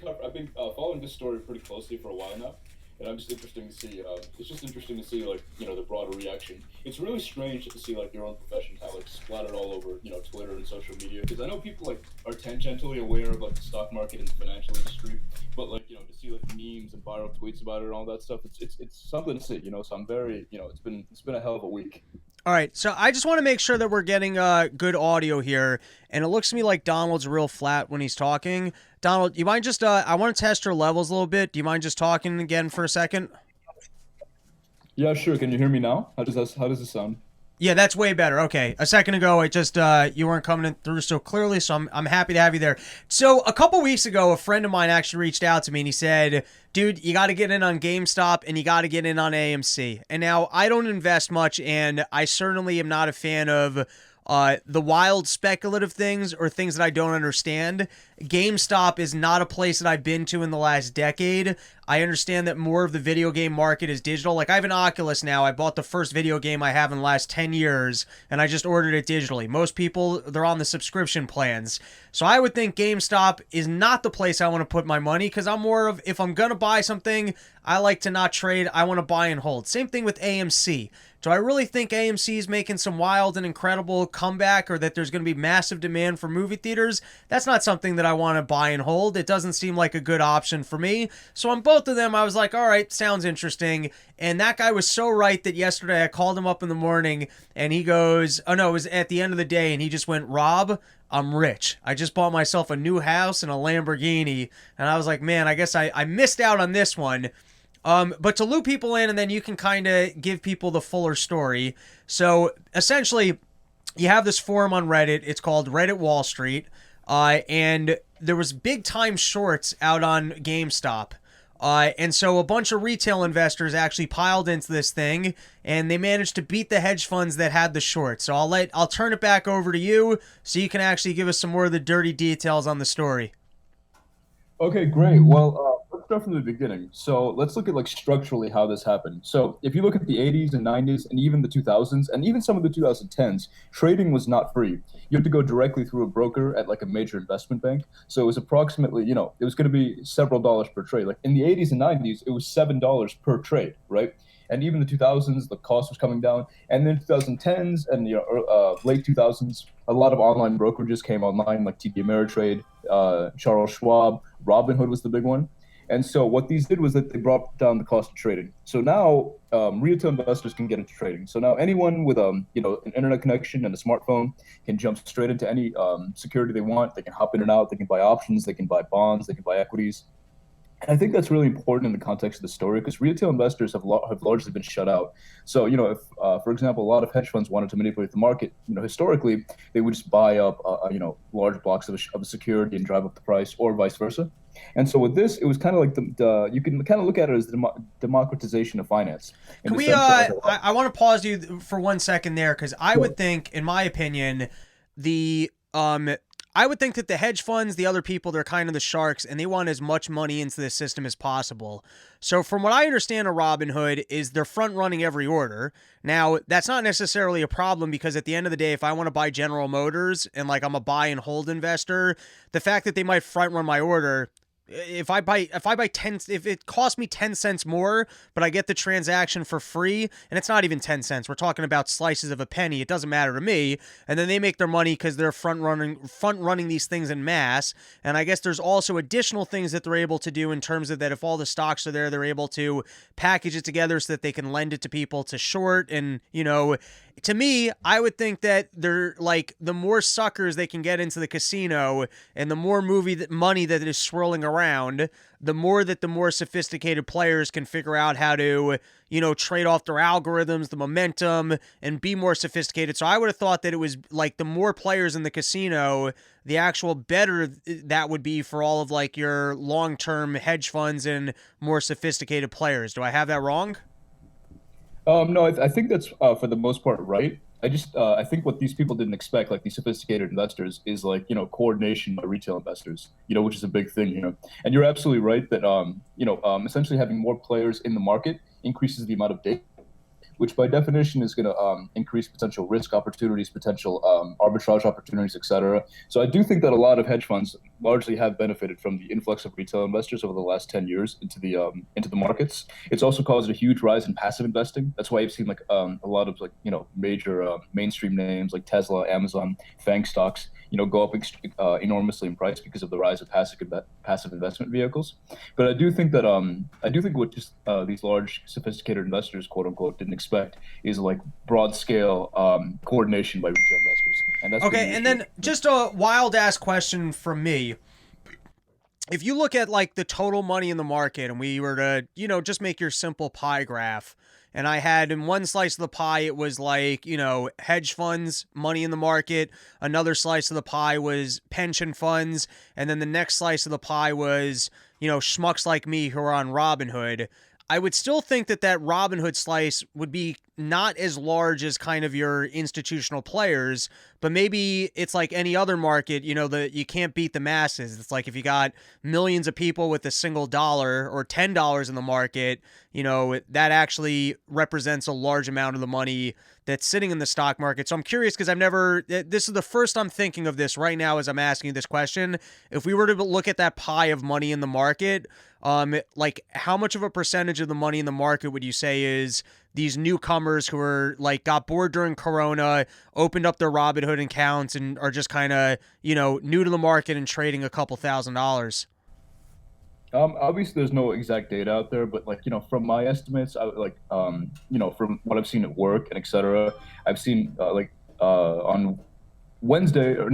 following this story pretty closely for a while now, and I'm just interesting to see. It's just interesting to see, like, the broader reaction. It's really strange to see, like, your own profession kind of like splattered all over Twitter and social media, because I know people like are tangentially aware of like the stock market and the financial industry, but like to see like memes and viral tweets about it and all that stuff, it's something to see. So I'm very it's been a hell of a week. All right, so I just want to make sure that we're getting good audio here, and it looks to me like Donald's real flat when he's talking. Donald, you mind just, I want to test your levels a little bit. Do you mind just talking again for a second? Yeah, sure. Can you hear me now? How does this sound? Yeah, that's way better. Okay. A second ago, it just, you weren't coming through so clearly, so I'm happy to have you there. So a couple weeks ago, a friend of mine actually reached out to me and he said, dude, you got to get in on GameStop and you got to get in on AMC. And now I don't invest much, and I certainly am not a fan of the wild speculative things or things that I don't understand. GameStop is not a place that I've been to in the last decade. I understand that more of the video game market is digital. Like, I have an Oculus now. I bought the first video game I have in the last 10 years, and I just ordered it digitally. Most people, they're on the subscription plans. So I would think GameStop is not the place I want to put my money, because I'm more of, if I'm going to buy something, I like to not trade. I want to buy and hold. Same thing with AMC. Do I really think AMC is making some wild and incredible comeback, or that there's going to be massive demand for movie theaters? That's not something that I want to buy and hold. It doesn't seem like a good option for me. So on both of them, I was like, all right, sounds interesting. And that guy was so right that yesterday I called him up in the morning and he goes, oh no, it was at the end of the day, and he just went, Rob, I'm rich. I just bought myself a new house and a Lamborghini. And I was like, man, I guess I missed out on this one. But to loop people in, and then you can kind of give people the fuller story. So essentially, you have this forum on Reddit. It's called Reddit Wall Street. And there was big time shorts out on GameStop. And so a bunch of retail investors actually piled into this thing, and they managed to beat the hedge funds that had the shorts. So I'll turn it back over to you so you can actually give us some more of the dirty details on the story. Okay, great. Well, let's start from the beginning. So let's look at like structurally how this happened. So if you look at the 80s and 90s and even the 2000s and even some of the 2010s, trading was not free. You had to go directly through a broker at like a major investment bank. So it was approximately, it was going to be several dollars per trade. Like in the 80s and 90s, it was $7 per trade, right? And even the 2000s, the cost was coming down. And then 2010s and late 2000s, a lot of online brokerages came online, like TD Ameritrade, Charles Schwab, Robinhood was the big one. And so what these did was that they brought down the cost of trading. So now retail investors can get into trading. So now anyone with an internet connection and a smartphone can jump straight into any security they want. They can hop in and out. They can buy options. They can buy bonds. They can buy equities. And I think that's really important in the context of the story, because retail investors have largely been shut out. So, if, for example, a lot of hedge funds wanted to manipulate the market, historically, they would just buy up, large blocks of a security and drive up the price, or vice versa. And so with this, it was kind of like you can kind of look at it as the democratization of finance. Can we, I want to pause you for 1 second there, because I would think, in my opinion, I would think that the hedge funds, the other people, they're kind of the sharks, and they want as much money into the system as possible. So from what I understand of Robinhood is they're front running every order. Now, that's not necessarily a problem, because at the end of the day, if I want to buy General Motors and like I'm a buy and hold investor, the fact that they might front run my order, if it costs me 10 cents more, but I get the transaction for free, and it's not even 10 cents, we're talking about slices of a penny, it doesn't matter to me, and then they make their money because they're front running these things in mass. And I guess there's also additional things that they're able to do in terms of that if all the stocks are there, they're able to package it together so that they can lend it to people to short. And, to me, I would think that they're like the more suckers they can get into the casino and the more money that is swirling around, the more sophisticated players can figure out how to, trade off their algorithms, the momentum, and be more sophisticated. So I would have thought that it was like the more players in the casino, the actual better that would be for all of like your long-term hedge funds and more sophisticated players. Do I have that wrong? No, I think that's for the most part right. I think what these people didn't expect, like these sophisticated investors, is like coordination by retail investors, which is a big thing here. And you're absolutely right that essentially having more players in the market increases the amount of data, which by definition is going to increase potential risk opportunities, potential arbitrage opportunities, et cetera. So I do think that a lot of hedge funds largely have benefited from the influx of retail investors over the last 10 years into the markets. It's also caused a huge rise in passive investing. That's why you've seen like a lot of like major mainstream names like Tesla, Amazon, FANG stocks go up enormously in price because of the rise of passive investment vehicles. But I do think what just these large sophisticated investors, quote unquote, didn't expect is like broad scale coordination by retail investors. And that's okay. And then just a wild ass question from me. If you look at like the total money in the market and we were to, just make your simple pie graph, and I had in one slice of the pie, it was like, hedge funds, money in the market. Another slice of the pie was pension funds. And then the next slice of the pie was, schmucks like me who are on Robinhood. I would still think that Robinhood slice would be not as large as kind of your institutional players, but maybe it's like any other market, you can't beat the masses. It's like if you got millions of people with a single dollar or $10 in the market, that actually represents a large amount of the money that's sitting in the stock market. So I'm curious because this is the first I'm thinking of this right now as I'm asking you this question. If we were to look at that pie of money in the market, like how much of a percentage of the money in the market would you say is these newcomers who are like got bored during Corona, opened up their Robinhood accounts and are just kind of, new to the market and trading a couple $1,000s? Obviously, there's no exact data out there, but like from my estimates, from what I've seen at work and et cetera, I've seen on Wednesday there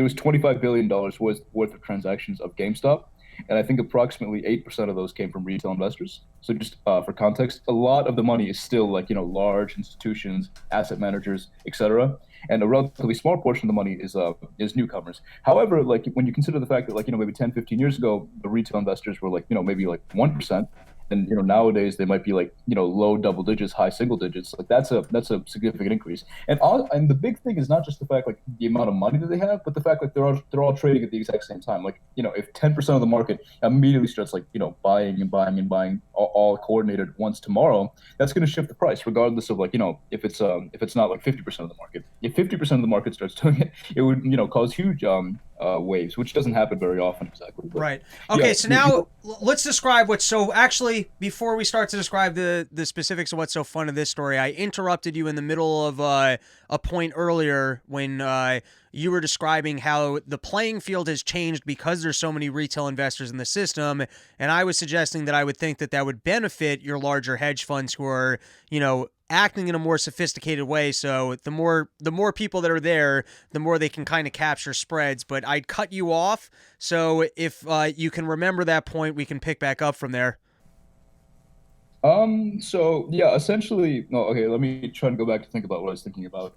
was $25 billion worth of transactions of GameStop, and I think approximately 8% of those came from retail investors. So just for context, a lot of the money is still like large institutions, asset managers, et cetera. And a relatively small portion of the money is newcomers. However, like when you consider the fact that like maybe 10, 15 years ago, the retail investors were like maybe like 1%, and nowadays they might be like low double digits, high single digits. Like that's a significant increase. And the big thing is not just the fact like the amount of money that they have, but the fact like they're all trading at the exact same time. Like if 10% of the market immediately starts like buying and buying and buying all coordinated once tomorrow, that's going to shift the price regardless of like if it's not like 50% of the market. If 50% of the market starts doing it, it would cause huge waves, which doesn't happen very often exactly. But, right. Okay, so now let's describe what's so actually before we start to describe the specifics of what's so fun in this story, I interrupted you in the middle of a point earlier when you were describing how the playing field has changed because there's so many retail investors in the system, and I was suggesting that I would think that would benefit your larger hedge funds who are, acting in a more sophisticated way. So the more people that are there, the more they can kind of capture spreads. But I'd cut you off. So if you can remember that point, we can pick back up from there. So yeah, essentially, no, okay, let me try and go back to think about what I was thinking about.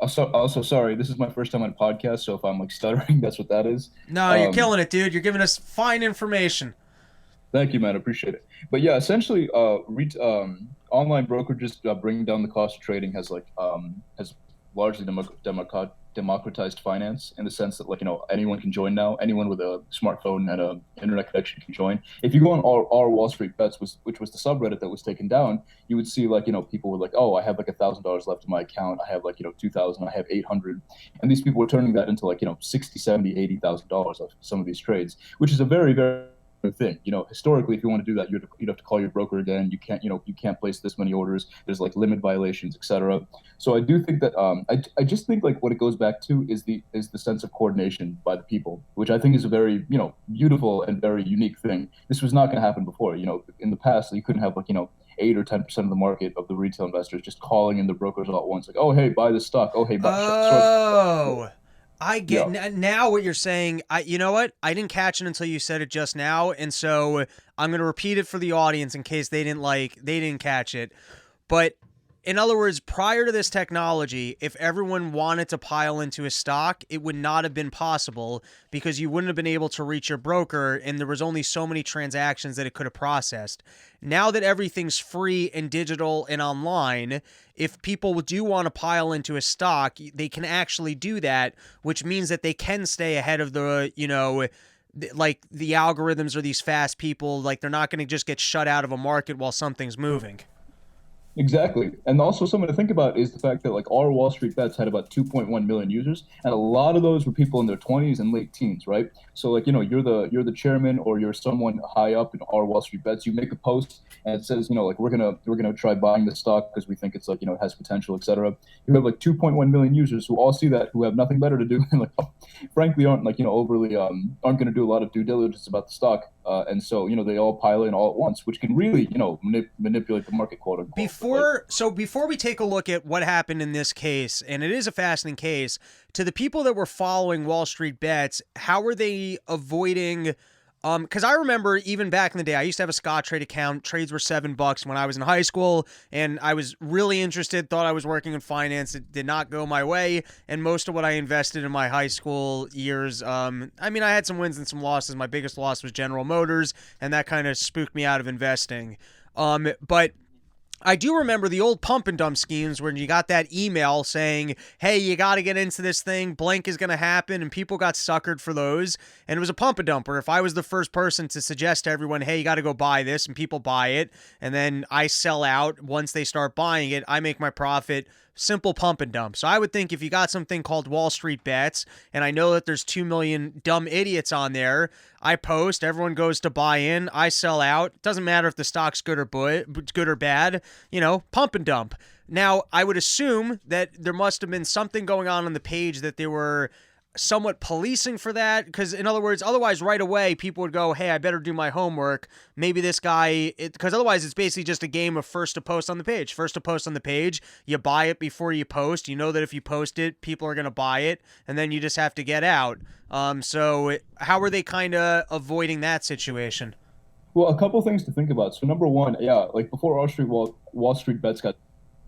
Also, sorry, this is my first time on a podcast, so if I'm like stuttering, that's what that is. No, you're killing it, dude. You're giving us fine information. Thank you, man. I appreciate it. But yeah, essentially, online brokerages bringing down the cost of trading has largely democratized finance in the sense that anyone can join now. Anyone with a smartphone and an internet connection can join. If you go on our Wall Street Bets, which was the subreddit that was taken down, you would see people were like, oh, I have like $1,000 left in my account. I have 2,000. I have 800, and these people were turning that into $60,000, $70,000, $80,000 of some of these trades, which is a very, very thing. Historically, if you want to do that, you'd have to call your broker again. You can't place this many orders. There's limit violations, etc. So I do think that I just think what it goes back to is the sense of coordination by the people, which I think is a very beautiful and very unique thing. This was not going to happen before. In the past, you couldn't have 8 or 10% of the market of the retail investors just calling in the brokers all at once, like, oh hey, buy this stock, oh hey, buy. Oh, I get Yeah. now what you're saying. You know what? I didn't catch it until you said it just now, and so I'm gonna repeat it for the audience in case they didn't catch it. But in other words, prior to this technology, if everyone wanted to pile into a stock, it would not have been possible because you wouldn't have been able to reach your broker and there was only so many transactions that it could have processed. Now that everything's free and digital and online, if people do want to pile into a stock, they can actually do that, which means that they can stay ahead of the, like the algorithms or these fast people. Like they're not going to just get shut out of a market while something's moving. Exactly. And also something to think about is the fact that like our Wall Street Bets had about 2.1 million users, and a lot of those were people in their 20s and late teens, right? So like, you're the chairman or you're someone high up in our Wall Street Bets, you make a post and it says, like we're going to try buying the stock because we think it's like, it has potential, etc. You have like 2.1 million users who all see that, who have nothing better to do and like frankly aren't like, overly aren't going to do a lot of due diligence about the stock. And so, they all pile in all at once, which can really, manipulate the market, quote unquote. Before we take a look at what happened in this case, and it is a fascinating case, to the people that were following Wall Street Bets, how were they avoiding? Because I remember even back in the day, I used to have a Scottrade account. Trades were $7 when I was in high school, and I was really interested, thought I was working in finance. It did not go my way, and most of what I invested in my high school years, I had some wins and some losses. My biggest loss was General Motors, and that kind of spooked me out of investing. But I do remember the old pump and dump schemes when you got that email saying, hey, you got to get into this thing, blank is going to happen, and people got suckered for those. And it was a pump and dump where if I was the first person to suggest to everyone, hey, you got to go buy this, and people buy it, and then I sell out once they start buying it, I make my profit. Simple pump and dump. So I would think if you got something called Wall Street Bets, and I know that there's 2 million dumb idiots on there, I post, everyone goes to buy in, I sell out. Doesn't matter if the stock's good or bad, pump and dump. Now, I would assume that there must have been something going on the page that they were somewhat policing for that, because in other words, otherwise right away people would go, hey, I better do my homework, maybe this guy, because otherwise it's basically just a game of first to post on the page, you buy it before you post, you know that if you post it people are going to buy it, and then you just have to get out. So how are they kind of avoiding that situation? Well, a couple things to think about. So number one, like before Wall Street Bets got,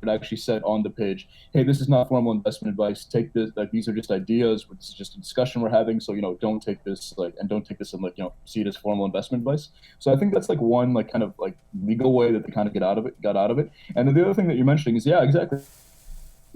it actually said on the page, hey, this is not formal investment advice. Take this, like these are just ideas. This is just a discussion we're having. So, don't take this and see it as formal investment advice. So I think that's like one like kind of like legal way that they kind of got out of it. And then the other thing that you're mentioning is, exactly,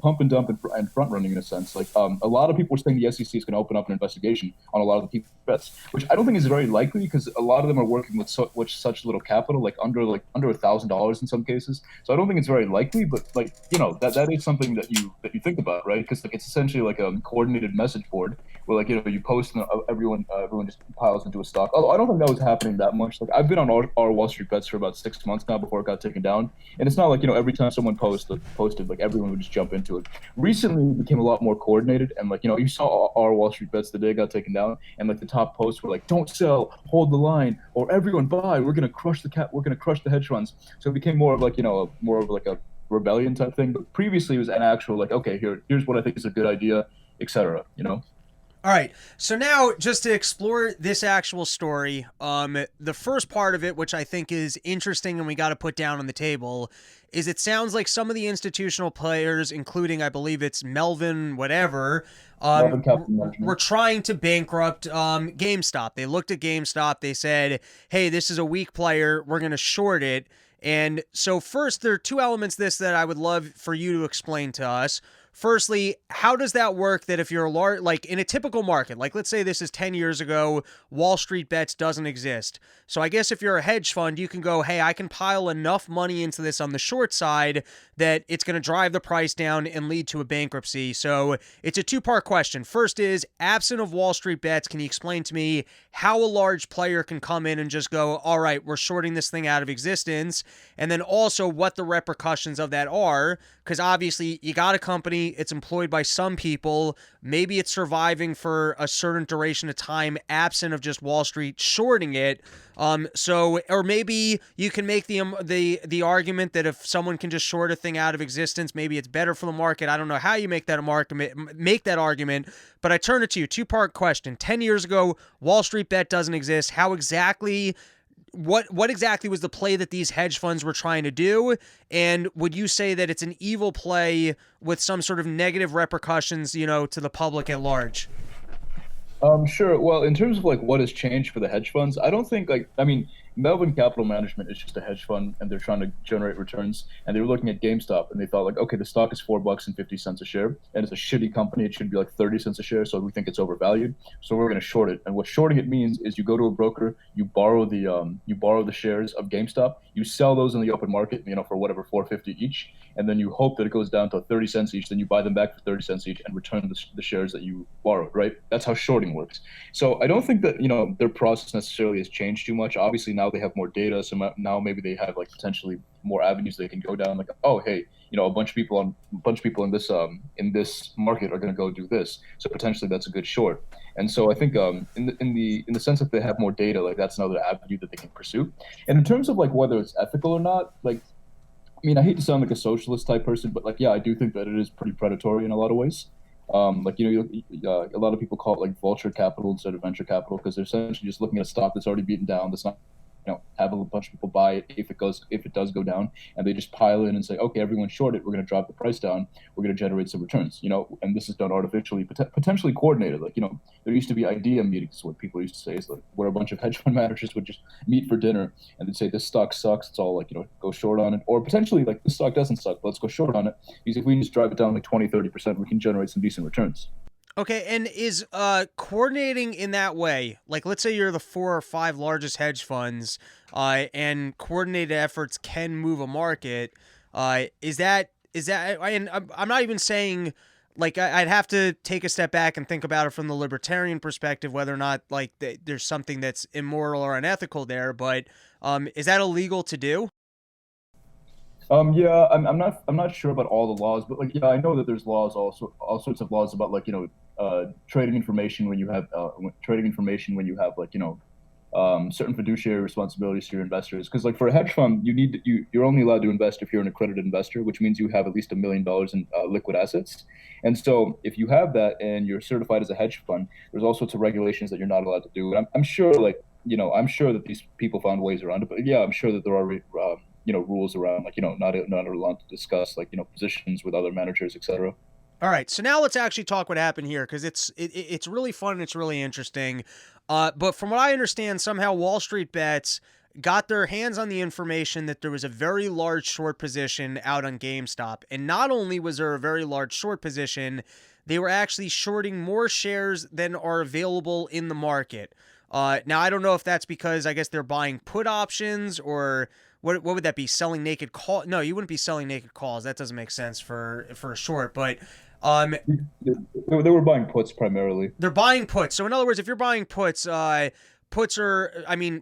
pump and dump and front running in a sense. Like a lot of people are saying the SEC is going to open up an investigation on a lot of the people's bets, which I don't think is very likely because a lot of them are working with such little capital, like under $1,000 in some cases. So I don't think it's very likely, but that is something that you think about, right? Because it's essentially like a coordinated message board where you post and everyone just piles into a stock. Although I don't think that was happening that much. Like I've been on our Wall Street Bets for about 6 months now before it got taken down, and it's not like every time someone posted like everyone would just jump into it. Recently, it became a lot more coordinated, and you saw our Wall Street Bets the day it got taken down, and like the top posts were like, "Don't sell, hold the line, or everyone buy. We're gonna crush the hedge funds." So it became more of a rebellion type thing. But previously, it was an actual like, okay, here's what I think is a good idea, etc. All right, so now just to explore this actual story, the first part of it, which I think is interesting and we got to put down on the table, is it sounds like some of the institutional players, including I believe it's Melvin whatever, were trying to bankrupt GameStop. They looked at GameStop, they said, hey, this is a weak player, we're going to short it. And so first, there are two elements to this that I would love for you to explain to us. Firstly, how does that work that if you're like in a typical market, like let's say this is 10 years ago, Wall Street Bets doesn't exist. So I guess if you're a hedge fund, you can go, hey, I can pile enough money into this on the short side that it's going to drive the price down and lead to a bankruptcy. So it's a two-part question. First is, absent of Wall Street Bets, can you explain to me how a large player can come in and just go, all right, we're shorting this thing out of existence? And then also what the repercussions of that are, because obviously you got a company, money. It's employed by some people. Maybe it's surviving for a certain duration of time, absent of just Wall Street shorting it. Or maybe you can make the argument that if someone can just short a thing out of existence, maybe it's better for the market. I don't know how you make that argument, but I turn it to you. Two-part question. 10 years ago, Wall Street bet doesn't exist. How exactly? What exactly was the play that these hedge funds were trying to do? And would you say that it's an evil play with some sort of negative repercussions, to the public at large? Sure. Well, in terms of like what has changed for the hedge funds, I don't think Melvin Capital Management is just a hedge fund, and they're trying to generate returns. And they were looking at GameStop, and they thought like, okay, the stock is $4.50 a share, and it's a shitty company. It should be like 30 cents a share, so we think it's overvalued. So we're going to short it. And what shorting it means is you go to a broker, you borrow the shares of GameStop, you sell those in the open market, for whatever, $4.50 each, and then you hope that it goes down to 30 cents each. Then you buy them back for 30 cents each and return the shares that you borrowed. Right? That's how shorting works. So I don't think that their process necessarily has changed too much. Obviously now they have more data, so now maybe they have like potentially more avenues they can go down. Like, oh hey, a bunch of people in this market are going to go do this, so potentially that's a good short. And so I think in the sense that they have more data, like that's another avenue that they can pursue. And in terms of like whether it's ethical or not, like, I hate to sound like a socialist type person, but like, yeah, I do think that it is pretty predatory in a lot of ways. A lot of people call it like vulture capital instead of venture capital, because they're essentially just looking at a stock that's already beaten down, that's not, have a bunch of people buy it if it does go down, and they just pile in and say, okay, everyone short it, we're going to drop the price down, we're going to generate some returns, and this is done artificially, potentially coordinated. Like, there used to be idea meetings, what people used to say is like where a bunch of hedge fund managers would just meet for dinner and they'd say, this stock sucks, it's all like, go short on it, or potentially like, this stock doesn't suck, let's go short on it, because if we just drive it down like 20-30%, we can generate some decent returns. Okay, and is coordinating in that way, like let's say you're the 4 or 5 largest hedge funds, and coordinated efforts can move a market, is that, and I'm not even saying, like, I'd have to take a step back and think about it from the libertarian perspective, whether or not like there's something that's immoral or unethical there, but is that illegal to do? Yeah, I'm not sure about all the laws, but like, yeah, I know that there's laws, also all sorts of laws about like, trading information when you have like, certain fiduciary responsibilities to your investors. Because like for a hedge fund, you're only allowed to invest if you're an accredited investor, which means you have at least $1 million in liquid assets. And so if you have that and you're certified as a hedge fund, there's all sorts of regulations that you're not allowed to do. And I'm sure like, I'm sure that these people found ways around it, but yeah, I'm sure that there are rules around like, not allowed to discuss like, positions with other managers, etc. All right, so now let's actually talk what happened here, because it's really fun and it's really interesting. But from what I understand, somehow Wall Street Bets got their hands on the information that there was a very large short position out on GameStop. And not only was there a very large short position, they were actually shorting more shares than are available in the market. Now, I don't know if that's because I guess they're buying put options, or what would that be? Selling naked call? No, you wouldn't be selling naked calls. That doesn't make sense for a short, but they were buying puts primarily. They're buying puts. So in other words, if you're buying puts, puts are,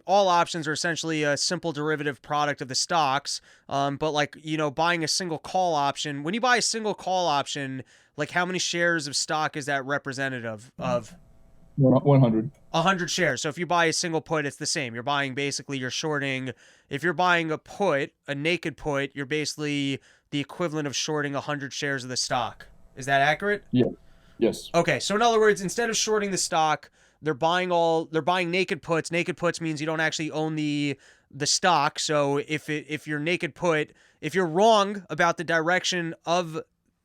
all options are essentially a simple derivative product of the stocks. But like, buying a single call option, when you buy a single call option, like how many shares of stock is that representative of? 100. 100 shares. So if you buy a single put, it's the same. You're shorting. If you're buying a put, a naked put, you're basically the equivalent of shorting 100 shares of the stock. Is that accurate? Yeah. Yes. Okay. So in other words, instead of shorting the stock, they're buying naked puts. Naked puts means you don't actually own the stock. So if you're naked put, if you're wrong about the direction of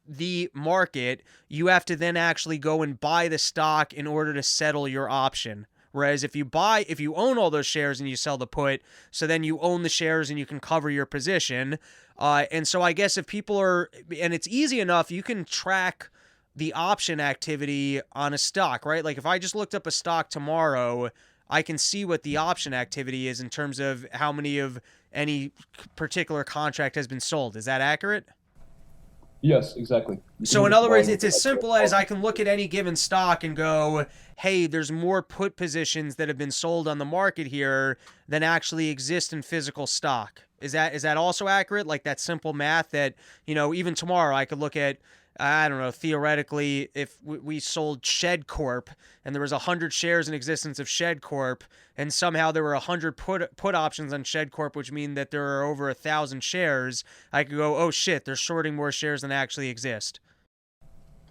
the market, you have to then actually go and buy the stock in order to settle your option. Whereas if you own all those shares and you sell the put, so then you own the shares and you can cover your position. And so I guess if people are, and it's easy enough, you can track the option activity on a stock, right? Like if I just looked up a stock tomorrow, I can see what the option activity is in terms of how many of any particular contract has been sold. Is that accurate? Yes, exactly. So in other words, it's as simple as I can look at any given stock and go, hey, there's more put positions that have been sold on the market here than actually exist in physical stock. Is that also accurate? Like that simple math that, even tomorrow I could look at I don't know, theoretically, if we sold Shed Corp and there was 100 shares in existence of Shed Corp, and somehow there were 100 put options on Shed Corp, which mean that there are over 1,000 shares, I could go, oh shit, they're shorting more shares than actually exist.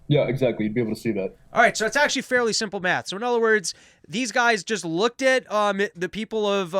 Yeah, exactly. You'd be able to see that. All right, so it's actually fairly simple math. So in other words, these guys just looked at the people of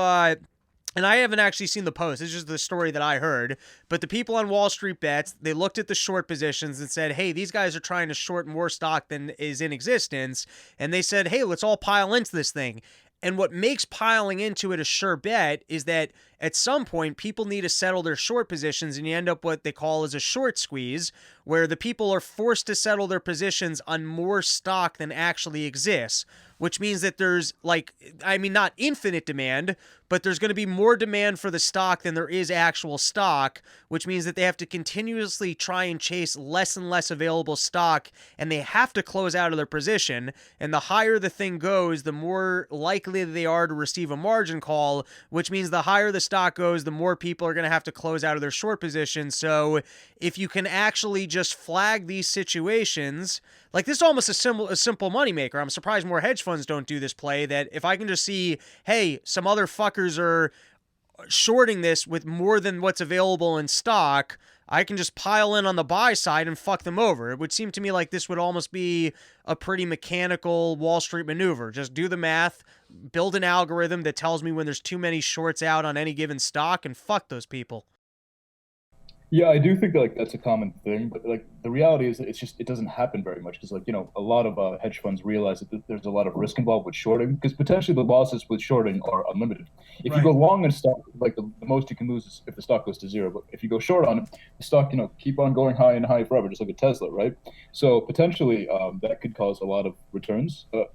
and I haven't actually seen the post. It's just the story that I heard. But the people on Wall Street Bets, they looked at the short positions and said, hey, these guys are trying to short more stock than is in existence. And they said, hey, let's all pile into this thing. And what makes piling into it a sure bet is that at some point, people need to settle their short positions, and you end up what they call as a short squeeze, where the people are forced to settle their positions on more stock than actually exists, which means that there's not infinite demand, but there's going to be more demand for the stock than there is actual stock, which means that they have to continuously try and chase less and less available stock, and they have to close out of their position. And the higher the thing goes, the more likely they are to receive a margin call, which means the higher the stock goes, the more people are going to have to close out of their short position. So if you can actually just flag these situations, like this is almost a simple moneymaker. I'm surprised more hedge funds don't do this play, that if I can just see, hey, some other fuckers are shorting this with more than what's available in stock, I can just pile in on the buy side and fuck them over. It would seem to me like this would almost be a pretty mechanical Wall Street maneuver. Just do the math, build an algorithm that tells me when there's too many shorts out on any given stock, and fuck those people. Yeah, I do think that that's a common thing, but the reality is that it doesn't happen very much because a lot of hedge funds realize that there's a lot of risk involved with shorting, because potentially the losses with shorting are unlimited. If you go long in a stock, the most you can lose is if the stock goes to zero. But if you go short on it, the stock keep on going high and high forever, just like a Tesla, right? So potentially that could cause a lot of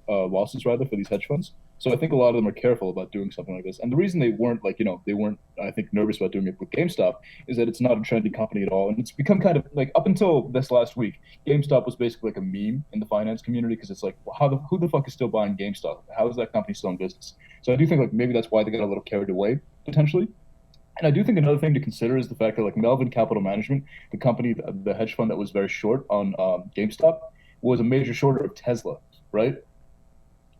losses rather, for these hedge funds. So I think a lot of them are careful about doing something like this. And the reason they weren't I think nervous about doing it with GameStop is that it's not a trendy company at all. And it's become kind of up until this last week, GameStop was basically like a meme in the finance community, because it's like, well, who the fuck is still buying GameStop? How is that company still in business? So I do think maybe that's why they got a little carried away potentially. And I do think another thing to consider is the fact that Melvin Capital Management, the company, the hedge fund that was very short on GameStop, was a major shorter of Tesla, right?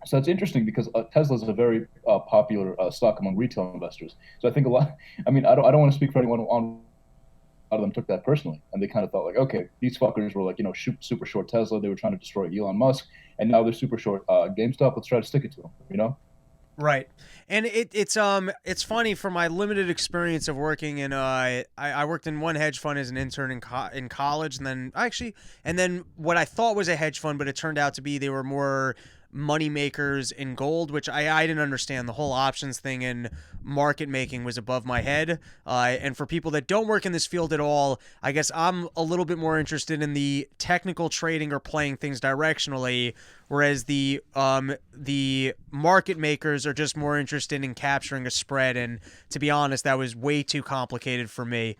So that's interesting because Tesla is a very popular stock among retail investors. So I think a lot. I mean, I don't want to speak for anyone on. A lot of them took that personally, and they kind of thought okay, these fuckers were super short Tesla. They were trying to destroy Elon Musk, and now they're super short GameStop. Let's try to stick it to them, Right. And it's funny, from my limited experience of working in I worked in one hedge fund as an intern in college, and then what I thought was a hedge fund, but it turned out to be they were more money makers in gold, which I didn't understand. The whole options thing and market making was above my head. And for people that don't work in this field at all, I guess I'm a little bit more interested in the technical trading or playing things directionally, whereas the market makers are just more interested in capturing a spread. And to be honest, that was way too complicated for me.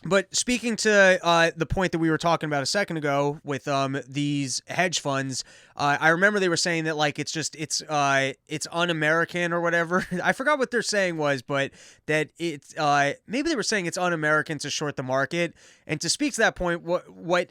But speaking to the point that we were talking about a second ago with these hedge funds, I remember they were saying that it's un-American or whatever. I forgot what their saying was, but that it's maybe they were saying it's un-American to short the market. And to speak to that point, what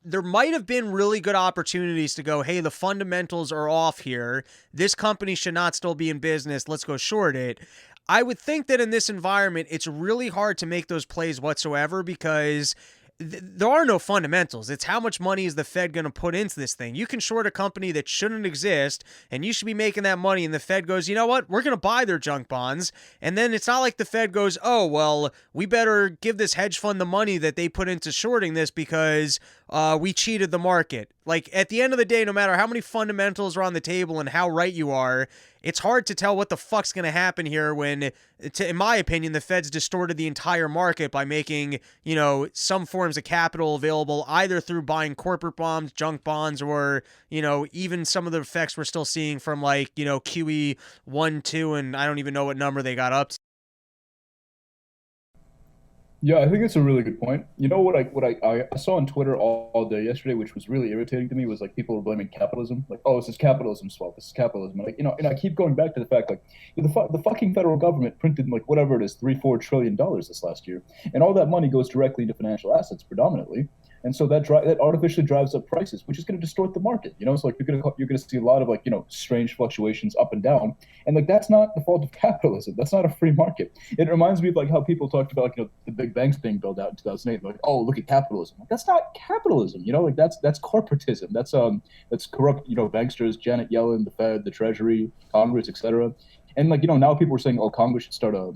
there might have been really good opportunities to go, hey, the fundamentals are off here. This company should not still be in business. Let's go short it. I would think that in this environment, it's really hard to make those plays whatsoever, because there are no fundamentals. It's how much money is the Fed going to put into this thing. You can short a company that shouldn't exist, and you should be making that money, and the Fed goes, you know what, we're going to buy their junk bonds. And then it's not like the Fed goes, oh, well, we better give this hedge fund the money that they put into shorting this because we cheated the market. At the end of the day, no matter how many fundamentals are on the table and how right you are, it's hard to tell what the fuck's going to happen here when, in my opinion, the Fed's distorted the entire market by making, some forms of capital available either through buying corporate bonds, junk bonds, or, even some of the effects we're still seeing from QE 1, 2, and I don't even know what number they got up to. Yeah, I think it's a really good point. You know what I saw on Twitter all day yesterday, which was really irritating to me, was people were blaming capitalism. Oh, this is capitalism's fault. This is capitalism. And I keep going back to the fact the fucking federal government printed whatever it is, $3-4 trillion this last year, and all that money goes directly into financial assets predominantly. And so that artificially drives up prices, which is going to distort the market. So like you're gonna see a lot of like strange fluctuations up and down, and like that's not the fault of capitalism. That's not a free market. It reminds me of like how people talked about the big banks being built out in 2008. Like, oh, look at capitalism. Like, that's not capitalism. Like that's corporatism. That's corrupt. Banksters, Janet Yellen, the Fed, the Treasury, Congress, etc. And like now people are saying, oh, Congress should start a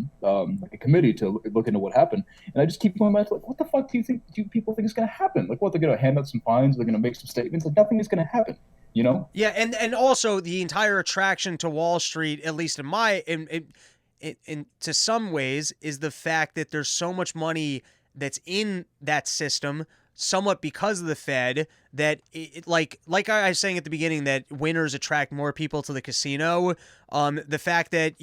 committee to look into what happened. And I just keep going back to like, what the fuck do people think is going to happen? Like, what, they're going to hand out some fines? They're going to make some statements? Like, nothing is going to happen. Yeah, and also the entire attraction to Wall Street, at least in to some ways, is the fact that there's so much money that's in that system, somewhat because of the Fed, that like I was saying at the beginning, that winners attract more people to the casino. The fact that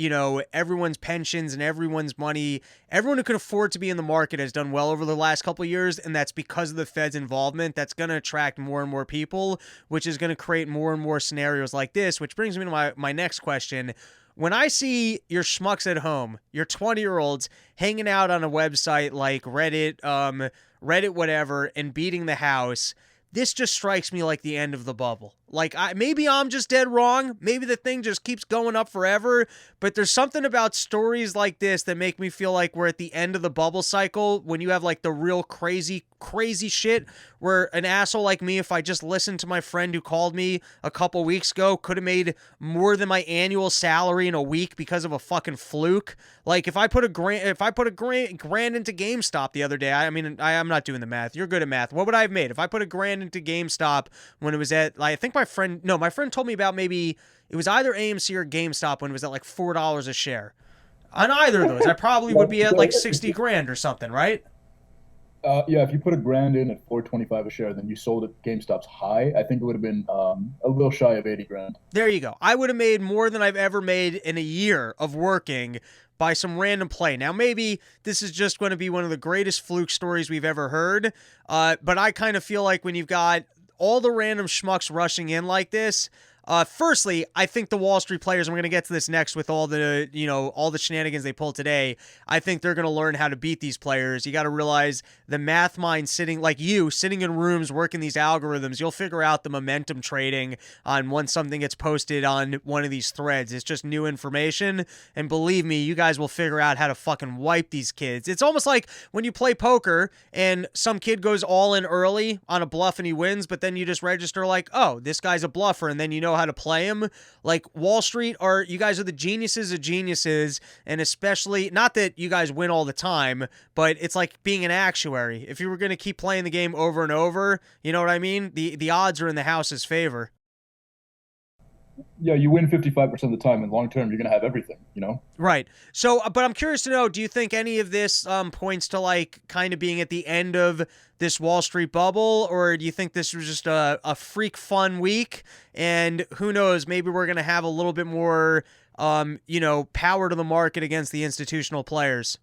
everyone's pensions and everyone's money, everyone who can afford to be in the market has done well over the last couple of years, and that's because of the Fed's involvement. That's going to attract more and more people, which is going to create more and more scenarios like this. Which brings me to my next question. When I see your schmucks at home, your 20-year-olds hanging out on a website like Reddit whatever, and beating the house, this just strikes me like the end of the bubble. Like, maybe I'm just dead wrong. Maybe the thing just keeps going up forever. But there's something about stories like this that make me feel like we're at the end of the bubble cycle, when you have like the real crazy shit where an asshole like me, if I just listened to my friend who called me a couple weeks ago, could have made more than my annual salary in a week because of a fucking fluke. Like, if I put a grand into GameStop the other day, I'm not doing the math. You're good at math. What would I have made if I put a grand into GameStop when it was at, I think my friend told me about, maybe it was either AMC or GameStop when it was at like $4 a share. On either of those, I probably would be at like 60 grand or something, right? Yeah, if you put a grand in at $4.25 a share, then you sold at GameStop's high, I think it would have been a little shy of 80 grand. There you go. I would have made more than I've ever made in a year of working by some random play. Now, maybe this is just going to be one of the greatest fluke stories we've ever heard, but I kind of feel like when you've got all the random schmucks rushing in like this, firstly, I think the Wall Street players, and we're going to get to this next with all the shenanigans they pulled today, I think they're going to learn how to beat these players. You got to realize the math mind sitting in rooms working these algorithms, you'll figure out the momentum trading on when something gets posted on one of these threads. It's just new information, and believe me, you guys will figure out how to fucking wipe these kids. It's almost like when you play poker and some kid goes all in early on a bluff and he wins, but then you just register like, oh, this guy's a bluffer, and then you know how to play him. Like, Wall Street, you guys are the geniuses of geniuses, and especially, not that you guys win all the time, but it's like being an actuary. If you were going to keep playing the game over and over, you know what I mean? The odds are in the house's favor. Yeah, you win 55% of the time, and long term, you're going to have everything, Right. So, but I'm curious to know, do you think any of this points to like kind of being at the end of this Wall Street bubble, or do you think this was just a freak fun week, and who knows, maybe we're going to have a little bit more, power to the market against the institutional players?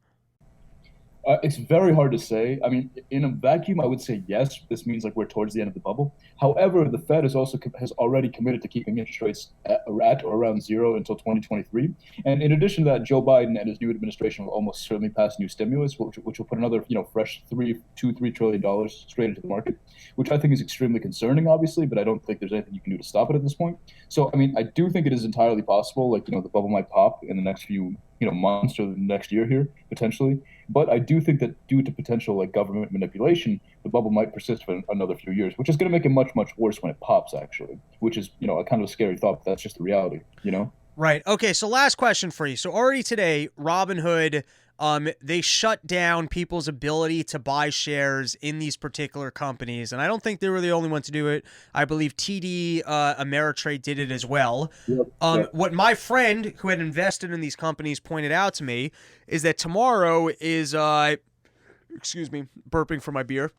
It's very hard to say. I mean, in a vacuum, I would say yes. This means like we're towards the end of the bubble. However, the Fed has already committed to keeping interest rates at or around zero until 2023. And in addition to that, Joe Biden and his new administration will almost certainly pass new stimulus, which will put another fresh $3 trillion straight into the market, which I think is extremely concerning, obviously. But I don't think there's anything you can do to stop it at this point. So I mean, I do think it is entirely possible. Like the bubble might pop in the next few months or the next year here potentially. But I do think that due to potential like government manipulation, the bubble might persist for another few years, which is going to make it much, much worse when it pops, actually, which is, a kind of a scary thought, but that's just the reality, Right. Okay, so last question for you. So already today, Robinhood, they shut down people's ability to buy shares in these particular companies, and I don't think they were the only one to do it. I believe TD Ameritrade did it as well. Yep. What my friend who had invested in these companies pointed out to me is that tomorrow is, excuse me, burping for my beer.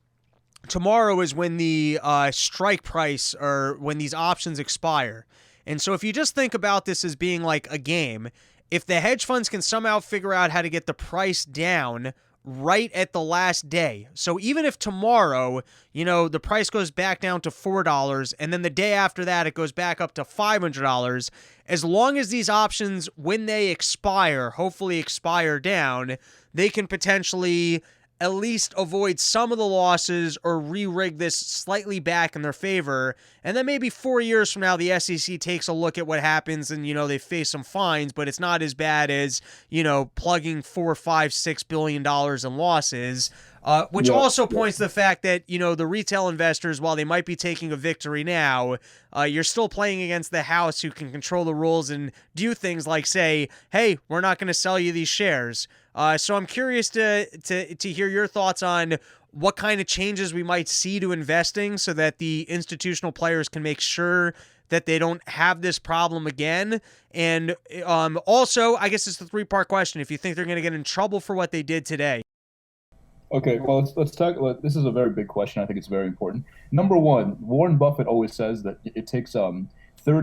Tomorrow is when the strike price, or when these options expire. And so if you just think about this as being like a game, if the hedge funds can somehow figure out how to get the price down right at the last day, so even if tomorrow, the price goes back down to $4, and then the day after that it goes back up to $500, as long as these options, when they expire, hopefully expire down, they can potentially at least avoid some of the losses or re-rig this slightly back in their favor. And then maybe 4 years from now, the SEC takes a look at what happens and, they face some fines, but it's not as bad as, plugging $4, $5, $6 billion in losses. Which also points to the fact that, the retail investors, while they might be taking a victory now, you're still playing against the house who can control the rules and do things like say, hey, we're not going to sell you these shares. So I'm curious to hear your thoughts on what kind of changes we might see to investing so that the institutional players can make sure that they don't have this problem again. And also, I guess it's the 3-part question. If you think they're going to get in trouble for what they did today. Okay, well, let's talk. This is a very big question. I think it's very important. Number one, Warren Buffett always says that it takes 30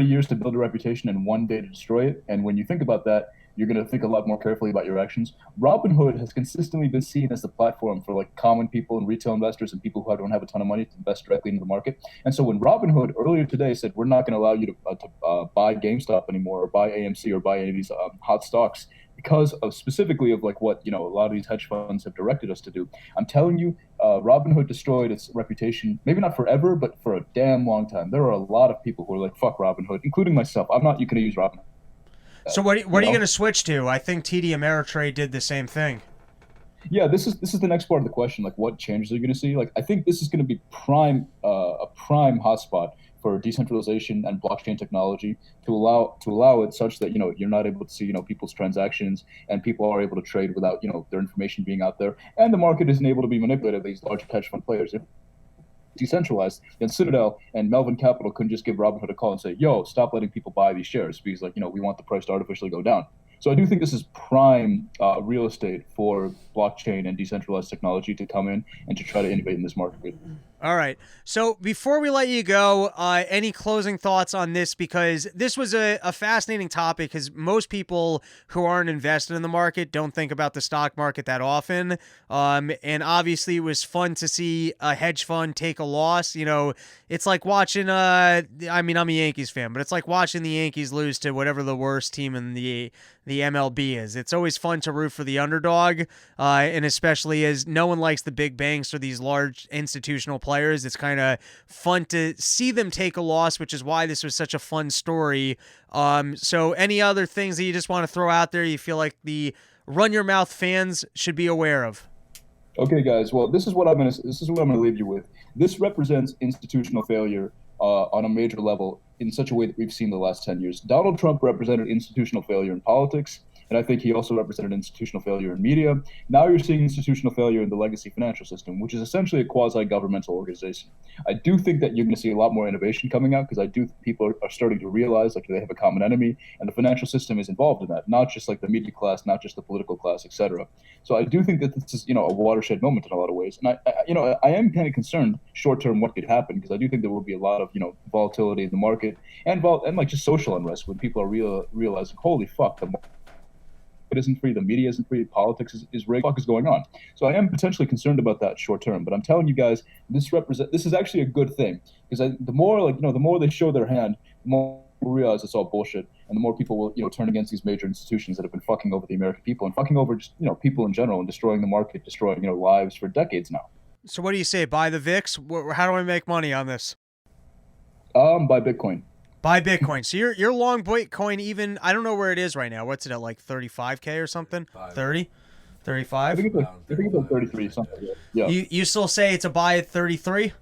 years to build a reputation and 1 day to destroy it. And when you think about that, you're going to think a lot more carefully about your actions. Robinhood has consistently been seen as the platform for like common people and retail investors and people who don't have a ton of money to invest directly into the market. And so when Robinhood earlier today said, we're not going to allow you to buy GameStop anymore or buy AMC or buy any of these hot stocks, because of specifically of like what, a lot of these hedge funds have directed us to do. I'm telling you, Robinhood destroyed its reputation, maybe not forever, but for a damn long time. There are a lot of people who are like, fuck Robinhood, including myself. I'm not going to use Robinhood. So what are you going to switch to? I think TD Ameritrade did the same thing. Yeah, this is the next part of the question. Like, what changes are you going to see? Like, I think this is going to be a prime hotspot for decentralization and blockchain technology to allow it such that you're not able to see people's transactions and people are able to trade without their information being out there, and the market isn't able to be manipulated by these large hedge fund players. If decentralized, then Citadel and Melvin Capital couldn't just give Robinhood a call and say, yo, stop letting people buy these shares because we want the price to artificially go down. So I do think this is prime real estate for blockchain and decentralized technology to come in and to try to innovate in this market. All right. So before we let you go, any closing thoughts on this? Because this was a fascinating topic because most people who aren't invested in the market don't think about the stock market that often. And obviously it was fun to see a hedge fund take a loss. It's like watching, I'm a Yankees fan, but it's like watching the Yankees lose to whatever the worst team in the MLB is. It's always fun to root for the underdog, and especially as no one likes the big banks or these large institutional players. It's kind of fun to see them take a loss, which is why this was such a fun story. So any other things that you just want to throw out there you feel like the Run Your Mouth fans should be aware of? Okay, guys. Well, this is what I'm gonna leave you with. This represents institutional failure on a major level in such a way that we've seen the last 10 years. Donald Trump represented institutional failure in politics, and I think he also represented institutional failure in media. Now you're seeing institutional failure in the legacy financial system, which is essentially a quasi-governmental organization. I do think that you're going to see a lot more innovation coming out because I do think people are starting to realize like they have a common enemy, and the financial system is involved in that, not just like the media class, not just the political class, etc. So I do think that this is a watershed moment in a lot of ways, and I am kind of concerned short-term what could happen because I do think there will be a lot of volatility in the market and like just social unrest when people are realizing, holy fuck, the market isn't free, the media isn't free, politics is rigged. What the fuck is going on? So I am potentially concerned about that short term. But I'm telling you guys, this is actually a good thing because the more they show their hand, the more people realize it's all bullshit, and the more people will turn against these major institutions that have been fucking over the American people and fucking over just people in general and destroying the market, destroying lives for decades now. So what do you say? Buy the VIX? How do I make money on this? Buy Bitcoin. Buy Bitcoin. So you're long Bitcoin even, I don't know where it is right now. What's it at, like 35K or something? 30? 35? I think it's like 33 something. Yeah. You still say it's a buy at 33?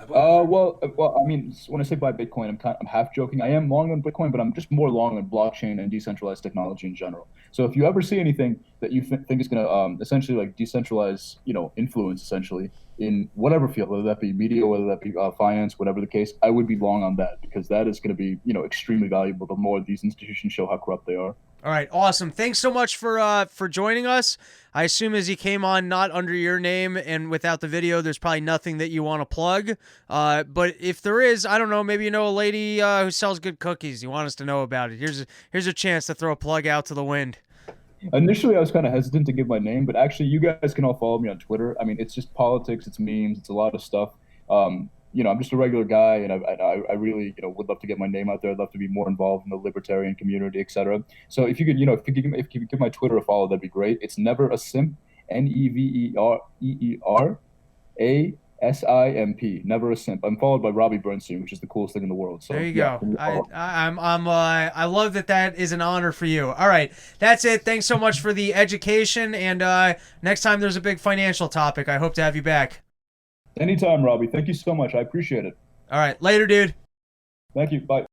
Well, I mean, when I say buy Bitcoin, I'm half joking. I am long on Bitcoin, but I'm just more long on blockchain and decentralized technology in general. So if you ever see anything that you think is going to essentially like decentralize, influence essentially in whatever field, whether that be media, whether that be finance, whatever the case, I would be long on that because that is going to be, extremely valuable the more these institutions show how corrupt they are. All right, awesome. Thanks so much for joining us. I assume as you came on not under your name and without the video, there's probably nothing that you want to plug. But if there is, I don't know, maybe a lady who sells good cookies. You want us to know about it. Here's a chance to throw a plug out to the wind. Initially, I was kind of hesitant to give my name, but actually, you guys can all follow me on Twitter. I mean, it's just politics, it's memes, it's a lot of stuff. I'm just a regular guy, and I really, would love to get my name out there. I'd love to be more involved in the libertarian community, etc. So if you could give my Twitter a follow, that'd be great. It's never a simp, NEVEREERASIMP. Never a simp. I'm followed by Robbie Bernstein, which is the coolest thing in the world. So There you yeah, go. I love that is an honor for you. All right, that's it. Thanks so much for the education, and next time there's a big financial topic, I hope to have you back. Anytime, Robbie. Thank you so much. I appreciate it. All right, later, dude. Thank you. Bye.